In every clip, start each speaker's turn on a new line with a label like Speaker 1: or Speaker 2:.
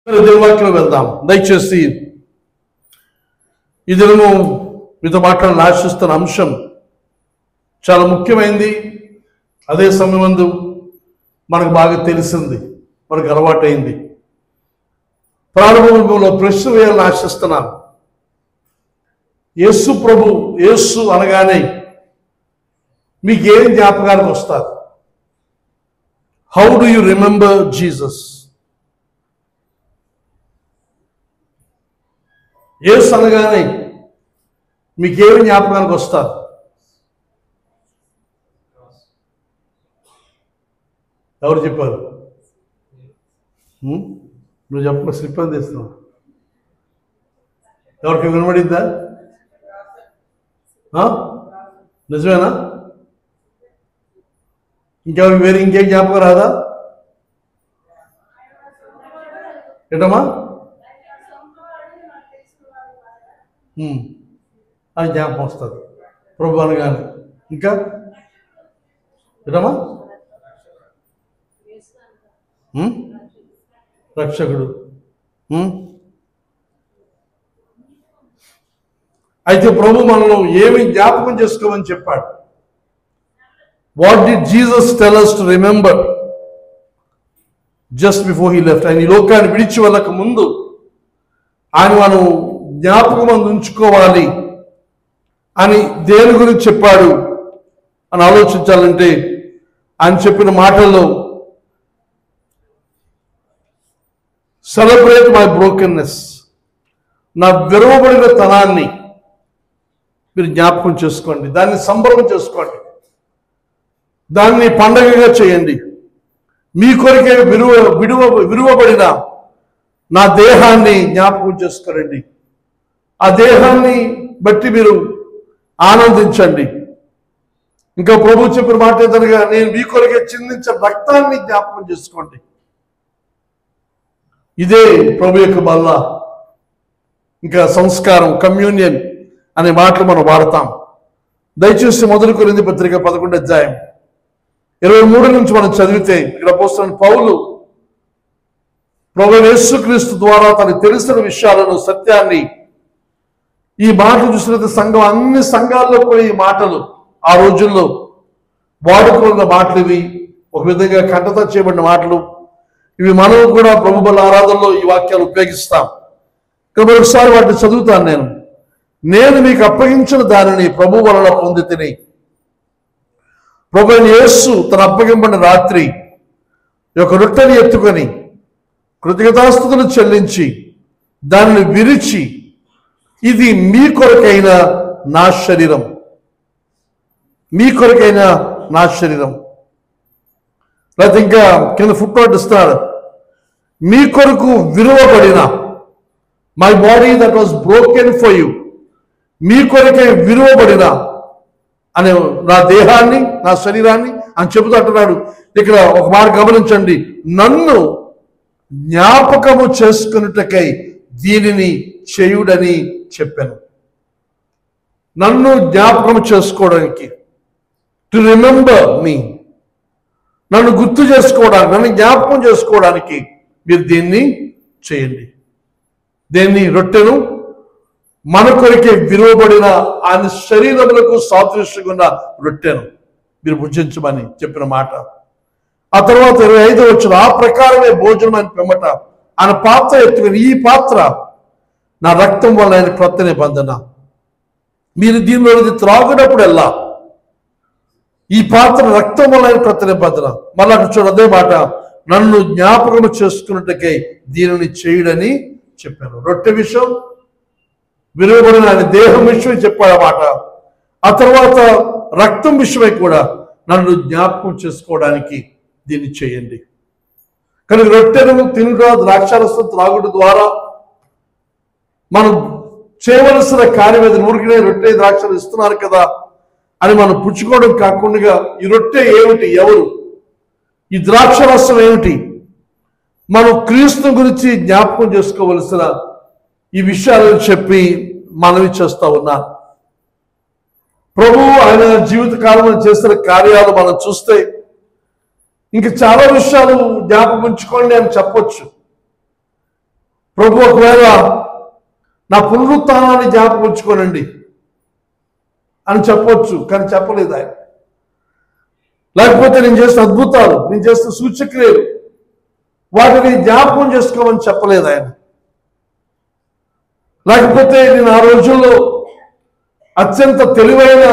Speaker 1: దేవువాక్యం వెళ్దాం. దయచేసి ఈ దినము మీతో మాట్లాడాలని ఆశిస్తున్న అంశం చాలా ముఖ్యమైనది. అదే సమయమందు మనకు బాగా తెలిసింది, మనకు అలవాటైంది. ప్రారంభంలో ప్రశ్న వేయాలని ఆశిస్తున్నాను. యేసు ప్రభు, యేసు అనగానే మీకు ఏం జ్ఞాపకానికి వస్తారు? How do you remember Jesus? యేసు అనగానే మీకేమి జ్ఞాపకానికి వస్తారు? ఎవరు చెప్పారు? నువ్వు చెప్ప స్లిప్ అని తెస్తున్నావు. ఎవరికి వినబడిందా? నిజమేనా? ఇంకెవరికి వేరే ఇంకేం జ్ఞాపకం రాదా? ఏంటమ్మా? అది జ్ఞాపకం వస్తుంది ప్రభు అనగానే. ఇంకా ఏంటమ్మా? రక్షకుడు. అయితే ప్రభు మనల్ని ఏమి జ్ఞాపకం చేసుకోమని చెప్పాడు? What did Jesus tell us to remember just before he left? ఆయన ఈ లోకాన్ని విడిచి వెళ్ళక ముందు ఆయన మనం జ్ఞాపకం ఉంచుకోవాలి అని దేని గురించి చెప్పాడు అని ఆలోచించాలంటే ఆయన చెప్పిన మాటల్లో సెలబ్రేట్ మై బ్రోకెన్నెస్, నా విరవబడిన తనాన్ని మీరు జ్ఞాపకం చేసుకోండి, దాన్ని సంబరం చేసుకోండి, దాన్ని పండగగా చేయండి. మీ కొరకే విరువబడిన నా దేహాన్ని జ్ఞాపకం చేసుకోండి. ఆ దేహాన్ని బట్టి మీరు ఆనందించండి. ఇంకా ప్రభు చెప్పిన మాట ఏదనగా, నేను మీ కొరకే చిందించిన రక్తాన్ని జ్ఞాపకం చేసుకోండి. ఇదే ప్రభు యొక్క బల్ల. ఇంకా సంస్కారం, కమ్యూనియన్ అనే మాటలు మనం వాడతాం. దయచేసి 1 కొరింథీ పత్రిక 11వ అధ్యాయం 23 నుంచి మనం చదివితే ఇక్కడ అపోస్తలుడైన పౌలు ప్రభువైన యేసుక్రీస్తు ద్వారా తనకు తెలిసిన విషయాలను, సత్యాన్ని, ఈ మాటలు చూసినట్టు సంఘం, అన్ని సంఘాల్లో కూడా ఈ మాటలు ఆ రోజుల్లో వాడుకున్న మాటలు ఇవి. ఒక విధంగా కంటత చేయబడిన మాటలు ఇవి. మనం కూడా ప్రభు బల ఆరాధనలో ఈ వాక్యాలు ఉపయోగిస్తాం. కాబట్టి ఒకసారి వాటిని చదువుతాను. నేను మీకు అప్పగించిన దానిని ప్రభు వలన పొంది తిని, ప్రభువైన యేసు తన అప్పగింపబడిన రాత్రి యొక్క రొట్టెని ఎత్తుకొని కృతజ్ఞతాస్తుతులు చెల్లించి దానిని విరిచి, ఇది మీ కొరకైన నా శరీరం, మీ కొరకైన నా శరీరం. లేకపోతే ఇంకా కింద ఫుట్ నోట్ ఇస్తున్నాడు, మీ కొరకు విరువబడిన, my body that was broken for you, మీ కొరకే విరువబడిన అనే నా దేహాన్ని, నా శరీరాన్ని అని చెబుతూ అంటున్నాడు. ఇక్కడ ఒక మాట గమనించండి, నన్ను జ్ఞాపకము చేసుకున్నటకై దీనిని చేయుడని చెప్పాను. నన్ను జ్ఞాపకం చేసుకోవడానికి, టు రిమెంబర్ మీ, నన్ను గుర్తు చేసుకోవడానికి, నన్ను జ్ఞాపకం చేసుకోవడానికి మీరు దీన్ని చేయండి. దేన్ని? రొట్టెను, మన కొరికే విలువబడిన ఆయన శరీరములకు సాదృశ్యంగా ఉన్న రొట్టెను మీరు భుజించమని చెప్పిన మాట. ఆ తర్వాత 25వ వచనం, ఆ ప్రకారమే భోజనం అని పిమ్మట ఆయన పాత్ర ఎత్తుకుని, ఈ పాత్ర నా రక్తం వల్ల ఆయన క్రొత్త నిబంధన, మీరు దీనిలో త్రాగునప్పుడల్లా, ఈ పాత్ర రక్తం వల్ల ఆయన క్రొత్త నిబంధన. మళ్ళీ అక్కడ చూడ అదే మాట, నన్ను జ్ఞాపకం చేసుకున్నట్టుకై దీనిని చేయుడని చెప్పాను. రొట్టె విషయం, విలువబడిన ఆయన దేహం విషయమై చెప్పాడు అన్నమాట. ఆ తర్వాత రక్తం విషయమై కూడా నన్ను జ్ఞాపకం చేసుకోవడానికి దీన్ని చేయండి. కనుక రొట్టెను తినుట, ద్రాక్షారసం త్రాగుట ద్వారా మనం చేయవలసిన కార్యం ఏది? ఊరికనే రొట్టె ద్రాక్షలు ఇస్తున్నారు కదా అని మనం పుచ్చుకోవడం కాకుండా, ఈ రొట్టె ఏమిటి, ఎవరు, ఈ ద్రాక్షరసం ఏమిటి, మనం క్రీస్తు గురించి జ్ఞాపకం చేసుకోవలసిన ఈ విషయాలను చెప్పి మనవి చేస్తా ఉన్నా. ప్రభు ఆయన జీవిత కాలంలో చేసిన కార్యాలు మనం చూస్తే ఇంకా చాలా విషయాలు జ్ఞాపకం ఉంచుకోండి అని చెప్పొచ్చు. ప్రభు ఒకవేళ నా పునరుత్థానాన్ని జ్ఞాపకం ఉంచుకోనండి అని చెప్పొచ్చు, కానీ చెప్పలేదు ఆయన. లేకపోతే నేను చేసిన అద్భుతాలు, నేను చేసిన సూచక్రియలు వాటిని జ్ఞాపకం చేసుకోమని చెప్పలేదు ఆయన. లేకపోతే నేను ఆ రోజుల్లో అత్యంత తెలివైన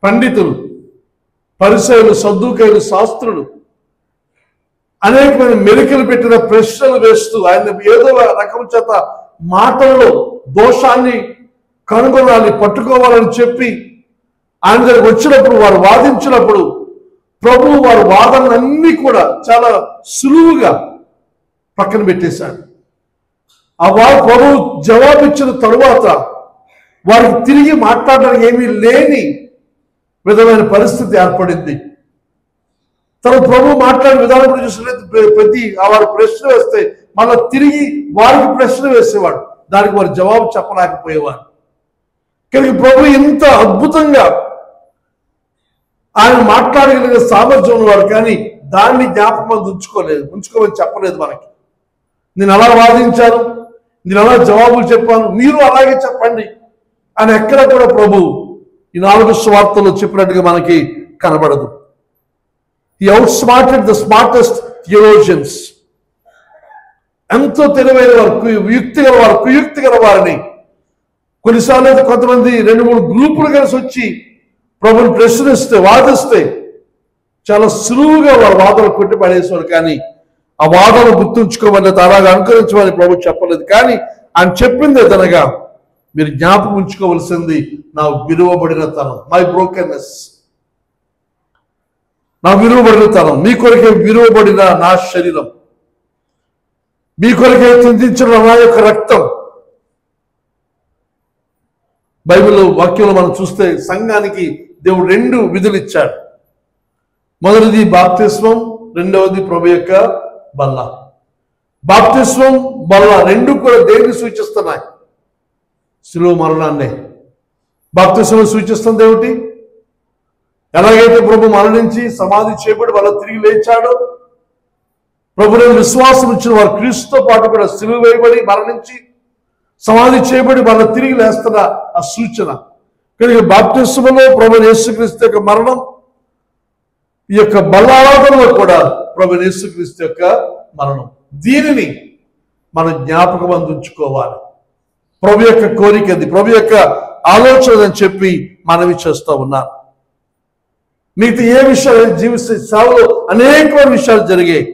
Speaker 1: పండితులు, పరిసయులు, సద్దూకయులు, శాస్త్రులు అనేకమైన మెలికలు పెట్టిన ప్రశ్నలు వేస్తూ ఆయన ఏదో రకం చేత మాటల్లో దోషాన్ని కనుగొనాలి, పట్టుకోవాలని చెప్పి ఆయన దగ్గరికి వచ్చినప్పుడు, వారు వాదించినప్పుడు ప్రభువు వారి వాదనలన్నీ కూడా చాలా సులువుగా పక్కన పెట్టేశాడు. ఆ ప్రభువు జవాబిచ్చిన తరువాత వారికి తిరిగి మాట్లాడడానికి ఏమీ లేని విధమైన పరిస్థితి ఏర్పడింది. తన ప్రభు మాట్లాడే విధానం కూడా చూసినట్లయితే ప్రతి వారు ప్రశ్న వేస్తే మళ్ళీ తిరిగి వారికి ప్రశ్న వేసేవాడు, దానికి వారు జవాబు చెప్పలేకపోయేవారు. కానీ ప్రభు ఇంత అద్భుతంగా ఆయన మాట్లాడగలిగిన సామర్థ్యం ఉన్నవాడు, కానీ దాన్ని జ్ఞాపకం ఉంచుకోమని చెప్పలేదు మనకి. నేను అలా వాదించాను, నేను అలా జవాబులు చెప్పాను, మీరు అలాగే చెప్పండి అని ఎక్కడ కూడా ప్రభు ఈ 4 సువార్తలు చెప్పినట్టుగా మనకి కనబడదు. He outsmarted the smartest theologians. ఎంతో తెలివైన వారు, యుక్తి గల వారు, కుయుక్తి గల వారిని కొన్నిసార్లు అయితే కొంతమంది 2-3 గ్రూపులు కలిసి వచ్చి ప్రభుని ప్రశ్నిస్తే, వాదిస్తే చాలా సులువుగా వారు వాదనలు కొట్టి పడేసేవారు. కానీ ఆ వాదనలు గుర్తుంచుకోమని, అలాగా అనుకరించమని ప్రభు చెప్పలేదు. కానీ ఆయన చెప్పింది ఏదనగా, మీరు జ్ఞాపకం ఉంచుకోవలసింది నా విలువబడిన తనం, మై బ్రోకెన్నెస్, నా విలువబడిన తనం, మీ కొరకే విలువబడిన నా శరీరం, మీ కొరకే చింతించిన నా యొక్క రక్తం. బైబిల్లో వాక్యంలో మనం చూస్తే సంఘానికి దేవుడు 2 విధులు ఇచ్చాడు. మొదటిది బాప్తిస్మం, రెండవది ప్రభు యొక్క బల్ల. బాప్తిస్మం, బల్ల 2 కూడా దేన్ని సూచిస్తున్నాయి? శిలువ మరణాన్నే. బాప్తిస్మం సూచిస్తుంది ఏమిటి? ఎలాగైతే ప్రభు మరణించి సమాధి చేయబడి వాళ్ళ తిరిగి లేచాడో, ప్రభుని విశ్వాసం ఇచ్చిన వారు క్రీస్తుతో పాటు కూడా సిలువ వేయబడి మరణించి సమాధి చేయబడి వాళ్ళ తిరిగి లేస్తున్న ఆ సూచన. కనుక బాప్తిస్మలో ప్రభు యేసుక్రీస్తు యొక్క మరణం, ఈ యొక్క బల్లారాధనలో కూడా ప్రభు యేసుక్రీస్తు యొక్క మరణం. దీనిని మనం జ్ఞాపకం అందించుకోవాలి. ప్రభు యొక్క కోరిక అది, ప్రభు యొక్క ఆలోచన అని చెప్పి మనవి చేస్తూ ఉన్నారు. మిగతా ఏ విషయాలు జీవిస్తే సేవలో అనేక విషయాలు జరిగాయి,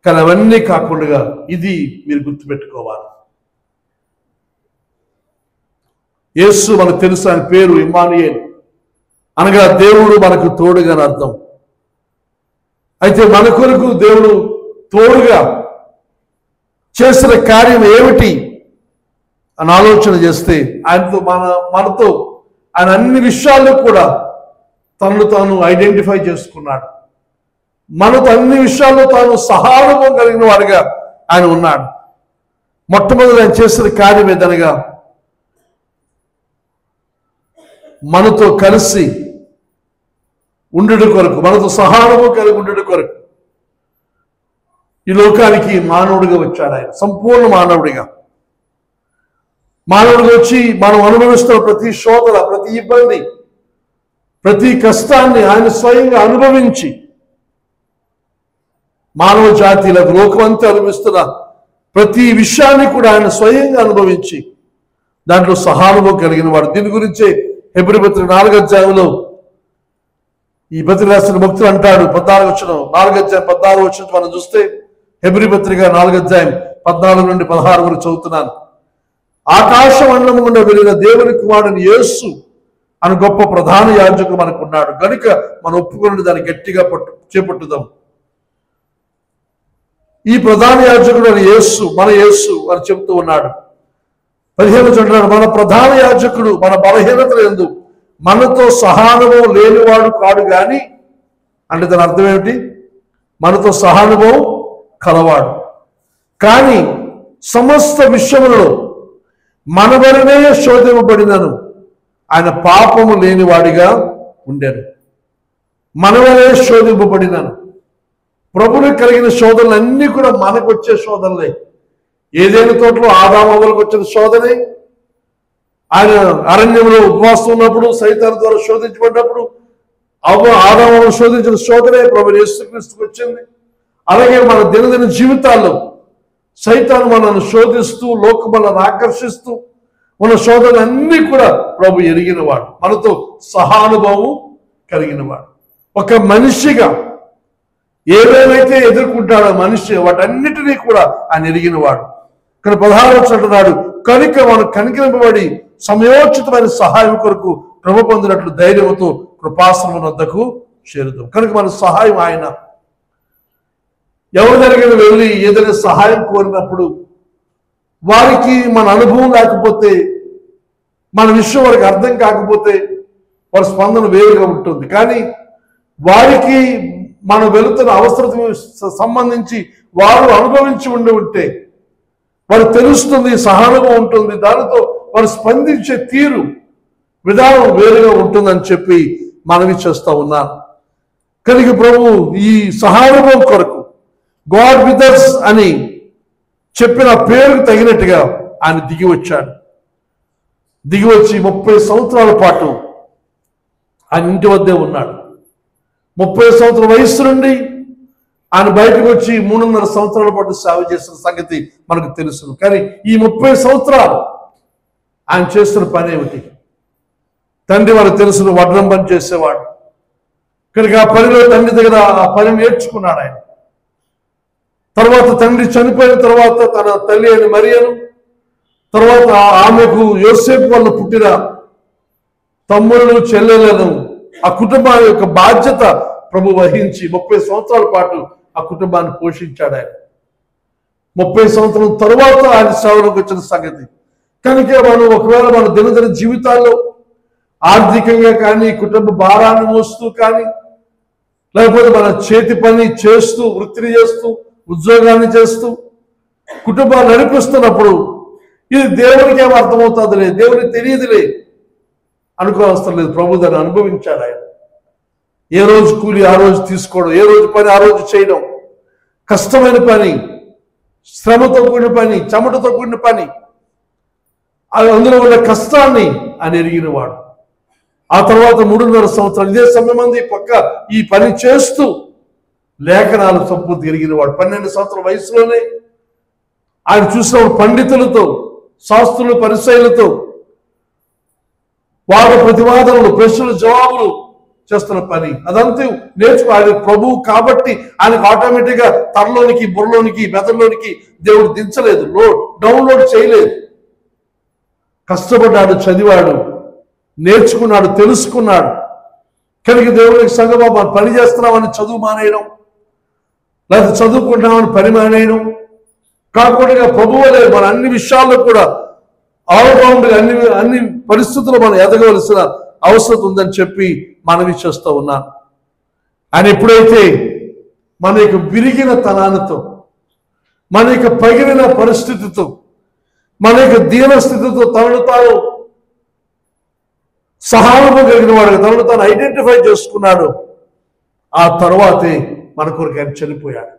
Speaker 1: కానీ అవన్నీ కాకుండా ఇది మీరు గుర్తుపెట్టుకోవాలి. యేసు మనకు తెలుసు, ఆయన పేరు ఇమ్మానుయేల్, అనగా దేవుడు మనకు తోడుగా అని అర్థం. అయితే మన కొరకు దేవుడు తోడుగా చేసిన కార్యం ఏమిటి అని ఆలోచన చేస్తే, ఆయనతో మనతో ఆయన అన్ని విషయాల్లో కూడా తనను తాను ఐడెంటిఫై చేసుకున్నాడు. మనతో అన్ని విషయాల్లో తాను సహానుభవం కలిగిన వాడిగా ఆయన ఉన్నాడు. మొట్టమొదటి ఆయన చేసిన కార్యం ఏదనగా, మనతో కలిసి ఉండుట కొరకు, మనతో సహానుభవం కలిగి ఉండుట కొరకు ఈ లోకానికి మానవుడిగా వచ్చాడు. ఆయన సంపూర్ణ మానవుడిగా వచ్చి మనం అనుభవిస్తున్న ప్రతి శోధన, ప్రతి ఇబ్బంది, ప్రతి కష్టాన్ని ఆయన స్వయంగా అనుభవించి, మానవ జాతి లోకమంతా అనుభవిస్తున్న ప్రతి విషయాన్ని కూడా ఆయన స్వయంగా అనుభవించి దాంట్లో సహానుభవం కలిగిన వాడు. దీని గురించే హెబ్రీ పత్రిక 4వ అధ్యాయంలో ఈ పత్రిక రాసిన భక్తులు అంటాడు, 14వ వచనం, 4వ అధ్యాయం 16వ వచనం మనం చూస్తే, హెబ్రీ పత్రిక 4వ అధ్యాయం 14 నుండి 16 వరకు చదువుతున్నాను. ఆకాశ మండలం గుండా వెళ్ళిన దేవుని కుమారుని యేసు అని గొప్ప ప్రధాన యాజకుడు మనకు ఉన్నాడు కనుక మనం ఒప్పుకొని దాన్ని గట్టిగా చేపట్టుదాం. ఈ ప్రధాన యాజకుడు అని యేసు, మన యేసు అని చెబుతూ ఉన్నాడు. 15వ వచనం, మన ప్రధాన యాజకుడు మన బలహీనతల యందు మనతో సహానుభవం లేనివాడు కాడు గాని, అంటే దాని అర్థం ఏమిటి? మనతో సహానుభవం కలవాడు కానీ సమస్త విషయములలో మన వలనే శోధింపబడినను ఆయన పాపము లేనివాడిగా ఉండెను. మన వలనే శోధింపబడినను. ప్రభువుకు కలిగిన శోధనలన్నీ కూడా మనకు వచ్చే శోధనలే. ఏదైనా తోటలో ఆదాము హవ్వలకు వచ్చిన శోధనే, ఆయన అరణ్యంలో ఉపవాసం ఉన్నప్పుడు సైతాను ద్వారా శోధించబడినప్పుడు ఆదాము శోధించిన శోధనే ప్రభువు యేసుక్రీస్తుకు వచ్చింది. అలాగే మన దినదిన జీవితాల్లో సైతాను మనల్ని శోధిస్తూ, లోకం మనల్ని ఆకర్షిస్తూ మన శోధనలన్నీ కూడా ప్రభు ఎరిగినవాడు, మనతో సహానుభవం కలిగినవాడు. ఒక మనిషిగా ఏవేవైతే ఎదుర్కొంటాడో మనిషి వాటన్నిటినీ కూడా ఆయన ఎరిగినవాడు. ఇక్కడ 16 అంటున్నాడు, కనుక మనం కనికరింపబడి సమయోచితమైన సహాయం కొరకు ప్రభు పొందినట్లు ధైర్యంతో కృపాశ్రమం వద్దకు చేరుతాం. కనుక మన సహాయం ఆయన. ఎవరి దగ్గర వెళ్ళి ఏదైనా సహాయం కోరినప్పుడు వారికి మన అనుభవం లేకపోతే, మన విషయం వారికి అర్థం కాకపోతే వారి స్పందన వేరుగా ఉంటుంది. కానీ వారికి మనం వెళుతున్న అవసరం సంబంధించి వారు అనుభవించి ఉంటే వారు తెలుస్తుంది, సహానుభవం ఉంటుంది, దానితో వారు స్పందించే తీరు విధానం వేరుగా ఉంటుందని చెప్పి మనవి చేస్తూ ఉన్నాను. కనుక ప్రభు ఈ సహానుభవం కొరకు గాడ్ విత్ us అని చెప్పిన పేరుకు తగినట్టుగా ఆయన దిగి వచ్చాడు. దిగి వచ్చి 30 సంవత్సరాల పాటు ఆయన ఇంటి వద్దే ఉన్నాడు. 30 సంవత్సరాల వయసు నుండి ఆయన బయటకు వచ్చి 3.5 సంవత్సరాల పాటు సేవ చేసిన సంగతి మనకు తెలుసు. కానీ ఈ 30 సంవత్సరాలు ఆయన చేస్తున్న పని ఏమిటి? తండ్రి వాళ్ళకి తెలుసు, వడ్రం పని చేసేవాడు. కనుక ఆ పనిలో తండ్రి దగ్గర ఆ పని నేర్చుకున్నాడు ఆయన. తర్వాత తండ్రి చనిపోయిన తర్వాత తన తల్లి అయిన మరియను, తర్వాత ఆమెకు యోసేపు వల్ల పుట్టిన తమ్ముళ్ళు చెల్లెలను ఆ కుటుంబం యొక్క బాధ్యత ప్రభు వహించి 30 సంవత్సరాల పాటు ఆ కుటుంబాన్ని పోషించాడు ఆయన. 30 సంవత్సరం తరువాత ఆయన సేవలోకి వచ్చిన సంగతి. కనుక మనం ఒకవేళ మన దినదిన జీవితాల్లో ఆర్థికంగా కానీ, కుటుంబ భారాన్ని మోస్తూ కానీ, లేకపోతే మన చేతి పని చేస్తూ, వృత్తిని చేస్తూ, ఉద్యోగాన్ని చేస్తూ కుటుంబాన్ని నడిపిస్తున్నప్పుడు ఇది దేవునికి ఏం అర్థమవుతుందిలే, దేవునికి తెలియదులే అనుకోవడం లేదు. ప్రభు దాన్ని అనుభవించాడు ఆయన. ఏ రోజు కూలి ఆ రోజు తీసుకోవడం, ఏ రోజు పని ఆ రోజు చేయడం, కష్టమైన పని, శ్రమతో కూడిన పని, చెమటతో కూడిన పని, అందులో ఉన్న కష్టాన్ని ఆయన ఎరిగినవాడు. ఆ తర్వాత 3.5 సంవత్సరాలు ఇదే సమయం మంది పక్క ఈ పని చేస్తూ లేఖనాలు సంపూర్తి ఎరిగినవాడు. 12 సంవత్సరాల వయసులోనే ఆయన చూసిన పండితులతో, శాస్త్రులు, పరిసయ్యులతో వాద ప్రతివాదనలు, ప్రశ్నలు, జవాబులు చేస్తున్న పని అదంతా నేర్చుకో. ఆయన ప్రభువు కాబట్టి ఆయనకు ఆటోమేటిక్గా తనలోనికి, బుర్రలోనికి, మెదడులోనికి దేవుడు దించలేదు, డౌన్లోడ్ చేయలేదు. కష్టపడ్డాడు, చదివాడు, నేర్చుకున్నాడు, తెలుసుకున్నాడు. కనుక దేవునికి సంగమా మనం పని చేస్తున్నామని చదువు మానేయడం, లేదా చదువుకుంటున్నామని పని మానేయడం కాకుండా ప్రభు వలె మన అన్ని విషయాల్లో కూడా ఆల్రౌండ్గా అన్ని పరిస్థితుల్లో మనం ఎదగవలసిన అవసరం ఉందని చెప్పి మనవి చేస్తూ ఉన్నాను. ఆయన ఎప్పుడైతే మన యొక్క విరిగిన తనానితో, మన యొక్క పగిలిన పరిస్థితితో, మన యొక్క దీన స్థితితో తనను తాను సహానుభవం కలిగిన వాడు, తనను తాను ఐడెంటిఫై చేసుకున్నాడు. ఆ తర్వాతే మన కొరకు ఆయన చనిపోయాడు.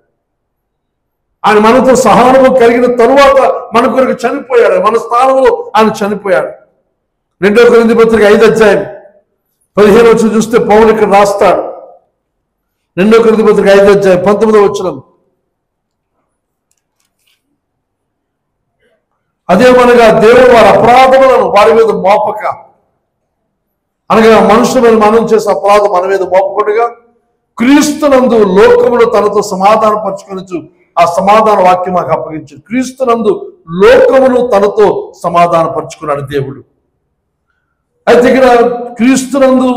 Speaker 1: ఆయన మనతో సహానుభవం కలిగిన తరువాత మన కొరకు చనిపోయాడు. మన స్థానంలో ఆయన చనిపోయాడు. 2 కొరింథీ పత్రిక 5:15 చూస్తే పౌలు ఇక్కడ రాస్తాడు. 2 కొరింథీ పత్రిక 5:19 అదేమనగా దేవుడు వారి అపరాధములను వారి మీద మోపక, అనగా మనుషుల మీద మనం చేసే అపరాధం మన మీద మోపకుండా క్రీస్తునందు లోకములు తనతో సమాధానం పరచుకొనొచ్చు ఆ సమాధాన వాక్యం మాకు అప్పగించాడు. క్రీస్తునందు లోకమును తనతో సమాధాన పరుచుకున్నాడు దేవుడు. అయితే ఇక్కడ క్రీస్తునందు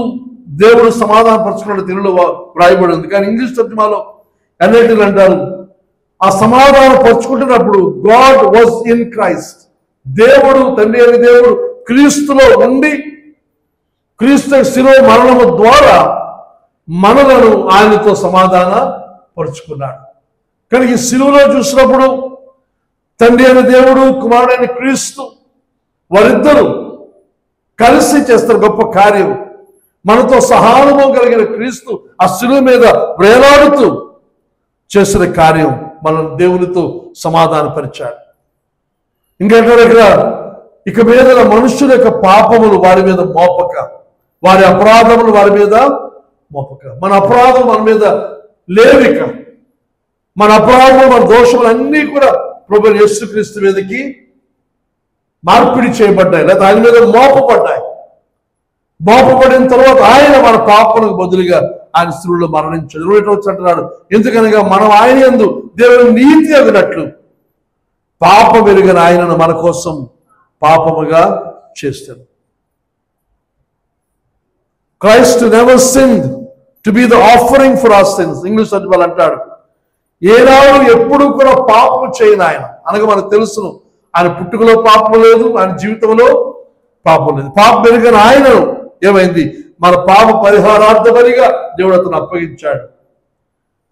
Speaker 1: దేవుడు సమాధాన పరుచుకున్నాడు తెలుగులో వ్రాయబడి ఉంది. కానీ ఇంగ్లీష్ తర్జుమాలో ఎన్ఐటీలు అంటారు ఆ సమాధానం పరుచుకుంటున్నప్పుడు గాడ్ వాజ్ ఇన్ క్రైస్ట్, దేవుడు తండ్రి అయిన దేవుడు క్రీస్తులో ఉండి క్రీస్తు శిలువ మరణము ద్వారా మనలను ఆయనతో సమాధాన పరుచుకున్నాడు. కనుక ఈ శిలువలో చూసినప్పుడు తండ్రి అయిన దేవుడు, కుమారుడైన క్రీస్తు వారిద్దరూ కలిసి చేస్తారు గొప్ప కార్యం. మనతో సహానుభవం కలిగిన క్రీస్తు ఆ శిలువ మీద వేలాడుతూ చేసిన కార్యం మనం దేవునితో సమాధానపరిచాడు. ఇంకంటారు ఇక్కడ, ఇక మీద మనుషుల యొక్క పాపములు వారి మీద మోపక, వారి అపరాధములు వారి మీద మోపక. మన అపరాధం మన మీద లేవిక, మన అపరాధం మన దోషములు అన్నీ కూడా ప్రభువైన యేసుక్రీస్తు మీదకి మార్పిడి చేయబడ్డాయి, లేదా ఆయన మీద మోపబడ్డాయి. మోపబడిన తర్వాత ఆయన మన పాపలకు బదులుగా ఆయన శిలువలో మరణించాడు. 21వ వచనం అంటున్నాడు, ఎందుకనగా మనం ఆయన యందు దేవుని నీతి అగినట్లు పాపం ఎరుగని ఆయనను మన కోసం పాపముగా చేస్తాడు. Christ never sinned to be the offering for our sins. English వాళ్ళు అంటాడు, ఏనాడు ఎప్పుడు కూడా పాపం చేయను ఆయన. అనగా మనకు తెలుసును, ఆయన పుట్టుకలో పాపం లేదు, ఆయన జీవితంలో పాపం లేదు. పాపం ఎరుగని ఆయనను ఏమైంది, మన పాప పరిహారార్థమనిగా దేవుడు అతను అప్పగించాడు.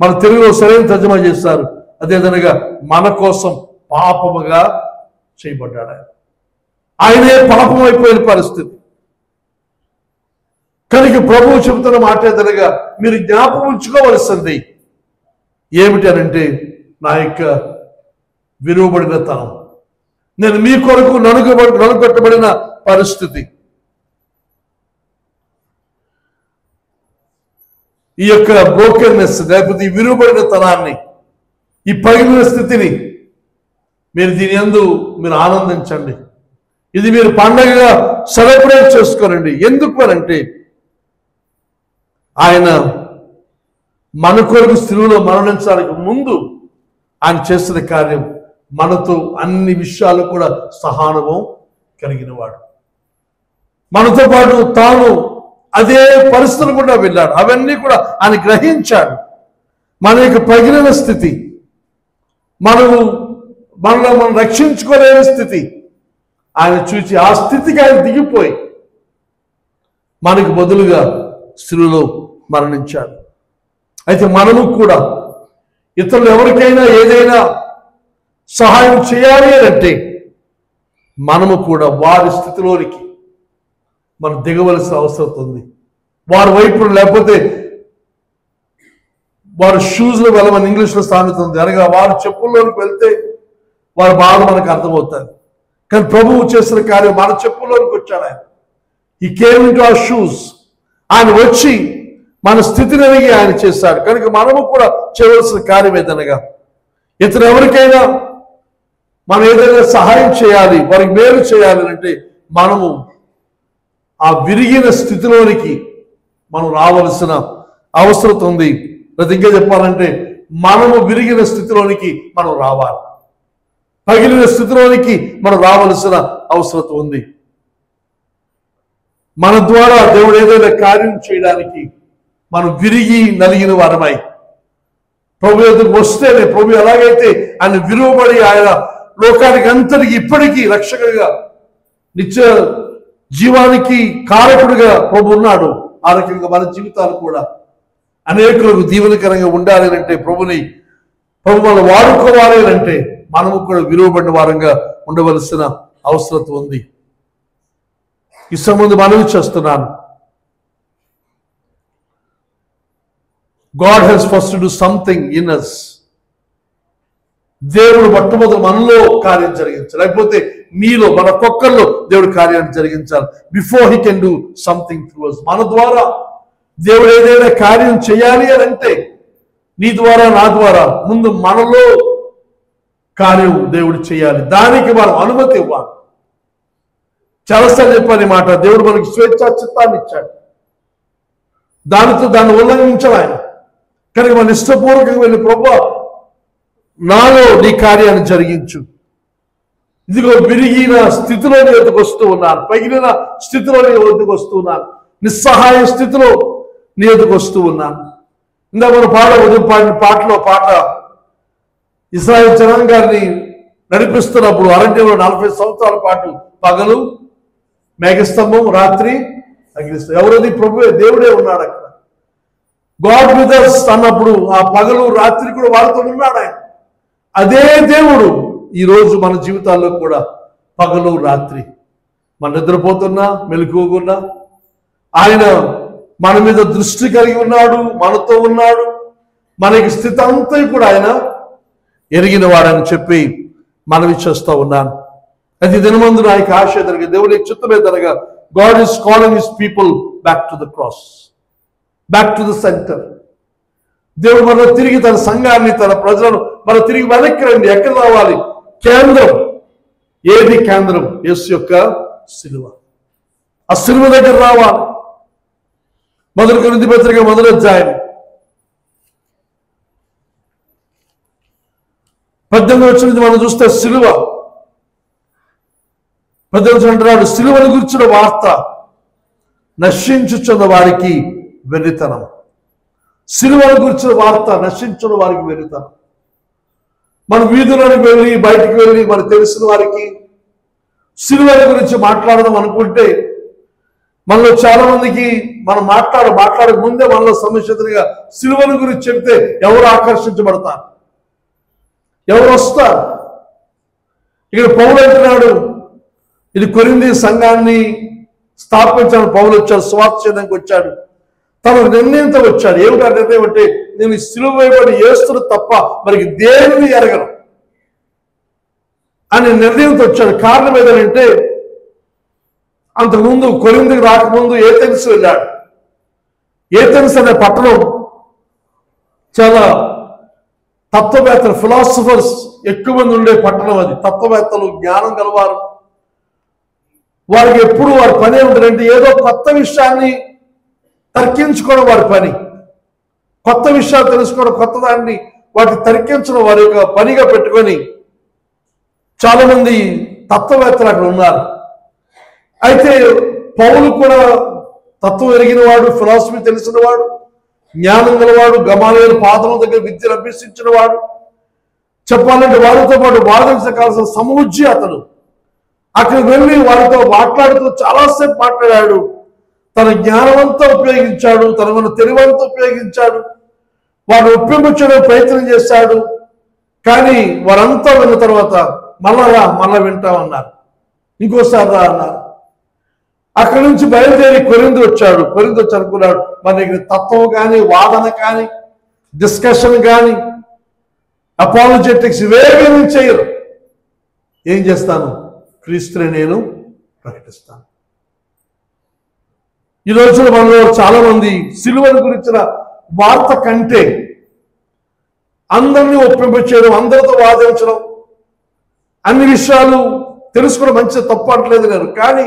Speaker 1: మన తెలుగులో సరైన తర్జుమా చేస్తారు, అదేవిధంగా మన కోసం పాపముగా చేయబడ్డాడు. ఆయనే పాపం అయిపోయిన పరిస్థితి. కనుక ప్రభువు చెబుతున్న మాట ఏదనగా, మీరు జ్ఞాపకం ఉంచుకోవలసింది ఏమిటి అనంటే, నా యొక్క విలువబడిన తనం, నేను మీ కొరకు నలుగొట్టబడిన పరిస్థితి, ఈ యొక్క బ్రోకెన్నెస్ లేకపోతే ఈ విలువబడిన తనాన్ని, ఈ పగిలిన స్థితిని మీరు దీని యందు మీరు ఆనందించండి. ఇది మీరు పండగగా సెలబ్రేట్ చేసుకోనండి. ఎందుకు అనంటే, ఆయన మన కొరకు శిలువలో మరణించడానికి ముందు ఆయన చేసిన కార్యం, మనతో అన్ని విషయాలు కూడా సహానుభవం కలిగిన వాడు. మనతో పాటు తాను అదే పరిస్థితులు కూడా వెళ్ళాడు. అవన్నీ కూడా ఆయన గ్రహించాడు. మన యొక్క పగిలిన స్థితి, మనలో మనం రక్షించుకోలేని స్థితి ఆయన చూచి, ఆ స్థితికి ఆయన దిగిపోయి మనకు బదులుగా శిలువలో మరణించాడు. అయితే మనము కూడా ఇతరులు ఎవరికైనా ఏదైనా సహాయం చేయాలి అంటే మనము కూడా వారి స్థితిలోనికి మనం దిగవలసిన అవసరం ఉంది. వారి వైపు, లేకపోతే వారి షూస్లో వెళ్ళమని ఇంగ్లీష్లో సామెత ఉంది, అనగా వారి చెప్పుల్లోకి వెళ్తే వారి బాధ మనకు అర్థమవుతుంది. కానీ ప్రభువు చేసిన కార్యం మన చెప్పుల్లోకి వచ్చాడు. ఆయన ఈ కేమ్ ఇంటూ అవర్ షూస్, ఆయన వచ్చి మన స్థితిని అడిగి ఆయన చేశాడు. కనుక మనము కూడా చేయవలసిన కార్యం ఏదనగా, ఇతను ఎవరికైనా మనం ఏదైనా సహాయం చేయాలి, వారికి మేలు చేయాలి అంటే మనము ఆ విరిగిన స్థితిలోనికి మనం రావలసిన అవసరం ఉంది. లేదా ఇంకా చెప్పాలంటే, మనము విరిగిన స్థితిలోనికి మనం రావాలి, పగిలిన స్థితిలోనికి మనం రావలసిన అవసరం ఉంది. మన ద్వారా దేవుడు ఏదైనా కార్యం చేయడానికి మనం విరిగి నలిగిన వారమై ప్రభు ఎదుగు వస్తేనే, ప్రభు ఎలాగైతే ఆయన విలువబడి ఆయన లోకానికి అంతటికి ఇప్పటికీ రక్షకుడిగా నిత్య జీవానికి కారకుడిగా ప్రభు ఉన్నాడు, ఆ రకంగా మన జీవితాలు కూడా అనేకులకు దీవెనకరంగా ఉండాలి అంటే, ప్రభు మనం వాడుకోవాలి అంటే మనము కూడా విలువబడిన వారంగా ఉండవలసిన అవసరం ఉంది. ఈ సంబంధం మనవి చేస్తున్నాను. God has first to do something in us. దేవుడు మొట్టమొదటి మనలో కార్యం జరిగించాలి, లేకపోతే మీలో మన ఒక్కొక్కరిలో దేవుడు కార్యాన్ని జరిగించాలి. Before he can do something through us. మన ద్వారా దేవుడు ఏదైనా కార్యం చేయాలి అని అంటే, నీ ద్వారా నా ద్వారా ముందు మనలో కార్యం దేవుడు చేయాలి. దానికి మనం అనుమతి ఇవ్వాలి. చాలాసార్లు చెప్పాలి మాట, దేవుడు మనకి స్వేచ్ఛా చిత్తాన్ని ఇచ్చాడు, దానితో దాన్ని ఉల్లంఘించాలి ఆయన. కనుక మన ఇష్టపూర్వకంగా వెళ్ళి, ప్రభువా నాలో నీ కార్యాన్ని జరిగించు, ఇదిగో విరిగిన స్థితిలో నీ వద్దకు వస్తూ ఉన్నాను, పగిలిన స్థితిలో నీ వద్దకు వస్తూ ఉన్నాను, నిస్సహాయ స్థితిలో నీ వద్దకు వస్తూ ఉన్నాను. ఇందాక మనం పాడిన పాట ఇశ్రాయేలు జనాంగాన్ని నడిపిస్తున్నప్పుడు అరణ్యంలో 40 సంవత్సరాల పాటు పగలు మేఘస్తంభం, రాత్రి అగ్నిస్తంభం. ఎవరది? ప్రభువే, దేవుడే ఉన్నాడు అక్కడ. గాడ్ విత్ us అన్నప్పుడు ఆ పగలు రాత్రి కూడా వాళ్ళతో ఉన్నాడు ఆయన. అదే దేవుడు ఈరోజు మన జీవితాల్లో కూడా పగలు రాత్రి, మన నిద్రపోతున్నా మెలకువగున్నా ఆయన మన మీద దృష్టి కలిగి ఉన్నాడు, మనతో ఉన్నాడు. మనకి స్థితి అంతా కూడా ఆయన ఎరిగిన వాడని చెప్పి మనవి చేస్తూ ఉన్నాను. అది దినమందు నా యొక్క ఆశ జరగ దేవుని చిత్తమే జరగా God is calling his people back to the cross, back to the centre. దేవుడు మన తిరిగి తన సంఘాన్ని తన ప్రజలను మన తిరిగి వెనక్కి రండి. ఎక్కడ రావాలి? కేంద్రం ఏది? కేంద్రం యేసు యొక్క సిలువ. ఆ సిలువ దగ్గర రావాలి. మొదటి కొరింథీ పత్రిక 1వ అధ్యాయం 18వ వచనం మనం చూస్తే సిలువ 18వ వచనం అంటున్నాడు, సిలువను గురించిన వార్త నశించుచున్న వారికి వెర్రితనం. సిలువను గురించిన వార్త నశించున్న వారికి వెర్రితనం. మన వీధులకు వెళ్ళి బయటికి వెళ్ళి మనకు తెలిసిన వారికి సిలువల గురించి మాట్లాడదాం అనుకుంటే మనలో చాలా మందికి మనం మాట్లాడక ముందే మనలో సమస్యగా సిలువల గురించి చెప్తే ఎవరు ఆకర్షించబడతారు? ఎవరు వస్తారు? ఇక్కడ పౌలు అంటున్నాడు, ఇది కొరింథీ సంఘాన్ని స్థాపించాడు. పౌలు వచ్చాడు, సువార్త చేయడానికి వచ్చాడు, తన నిర్ణయంతో వచ్చాడు. ఏమిటా నిర్ణయం అంటే, నేను సిలువ వేయబడి యేసును తప్ప మరికి దేనిని ఎరగను అనే నిర్ణయంతో వచ్చాడు. కారణం ఏదంటే, అంతకుముందు కొరింథీకి రాకముందు ఏథెన్స్ వెళ్ళాడు. ఏథెన్స్ అనే పట్టణం చాలా తత్వవేత్తలు, ఫిలాసఫర్స్ ఎక్కువ మంది ఉండే పట్టణం అది. తత్వవేత్తలు, జ్ఞానం గలవారు. వారికి ఎప్పుడు వారి పని ఏమిటంటే ఏదో కొత్త విషయాన్ని తర్కించుకోవడం వారి పని. కొత్త విషయాలు తెలుసుకోవడం, కొత్త దాన్ని వాటిని తర్కించడం వారి యొక్క పనిగా పెట్టుకొని చాలా మంది తత్వవేత్తలు అక్కడ ఉన్నారు. అయితే పౌలు కూడా తత్వం ఎరిగిన వాడు, ఫిలాసఫీ తెలిసిన వాడు, జ్ఞానం గలవాడు, గమాలియేలు పాదముల దగ్గర విద్యను అభ్యసించిన వాడు. చెప్పాలంటే వారితో పాటు వాదించకాల్సిన సమూజ్జి అతడు. అక్కడికి వెళ్ళి వారితో మాట్లాడుతూ చాలాసేపు మాట్లాడాడు. తన జ్ఞానమంతా ఉపయోగించాడు, తనకున్న తెలివంతా ఉపయోగించాడు. వారు ఒప్పించడానికి ప్రయత్నం చేశాడు. కానీ వారంతా విన్న తర్వాత మళ్ళా వింటామన్నారు, ఇంకోసారి రా అన్నారు. అక్కడి నుంచి బయలుదేరి కొరింథీ వచ్చాడు. కొరింథీ వచ్చి అనుకున్నాడు, మన దగ్గర తత్వం కానీ, వాదన కానీ, డిస్కషన్ కానీ, అపాలజెటిక్స్ ఇవేమీ చేయరు. ఏం చేస్తాను? క్రీస్తుని నేను ప్రకటిస్తాను. ఈ రోజున మనలో చాలా మంది సిలువను గురించిన వార్త కంటే అందరినీ ఒప్పింపచేయడం, అందరితో వాదించడం, అన్ని విషయాలు తెలుసుకోవడం మంచిది, తప్పు అంటలేదు నేను. కానీ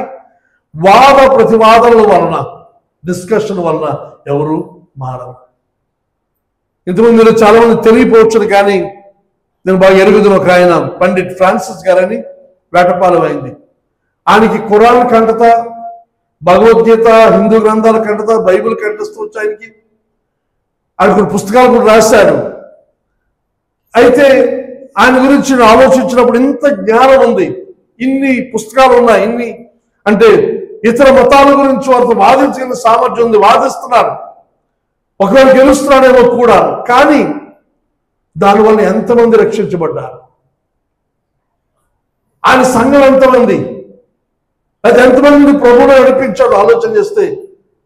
Speaker 1: వాద ప్రతివాదనల వలన, డిస్కషన్ వలన ఎవరు మారరు. ఇంతకుముందు మీరు చాలా మంది తెలియపోవచ్చును, కానీ నేను బాగా ఎరుగుతున్న ఒక ఆయన పండిట్ ఫ్రాన్సిస్ గారని వేటపాలెం అయింది. ఆయనకి ఖురాన్ కంటత, భగవద్గీత, హిందూ గ్రంథాల కంటత, బైబిల్ కంటస్తూ వచ్చి ఆయనకి కొన్ని పుస్తకాలు కూడా రాశాడు. అయితే ఆయన గురించి ఆలోచించినప్పుడు ఇంత జ్ఞానం ఉంది, ఇన్ని పుస్తకాలు ఉన్నాయి, ఇన్ని అంటే ఇతర మతాల గురించి వారితో వాదించిన సామర్థ్యం ఉంది, వాదిస్తున్నారు, ఒకవేళ గెలుస్తున్నాడేమో కూడా. కానీ దానివల్ల ఎంతమంది రక్షించబడ్డారు? ఆయన సంఘం ఎంతమంది, అది ఎంతమంది ప్రభువును నడిపించాడు? ఆలోచన చేస్తే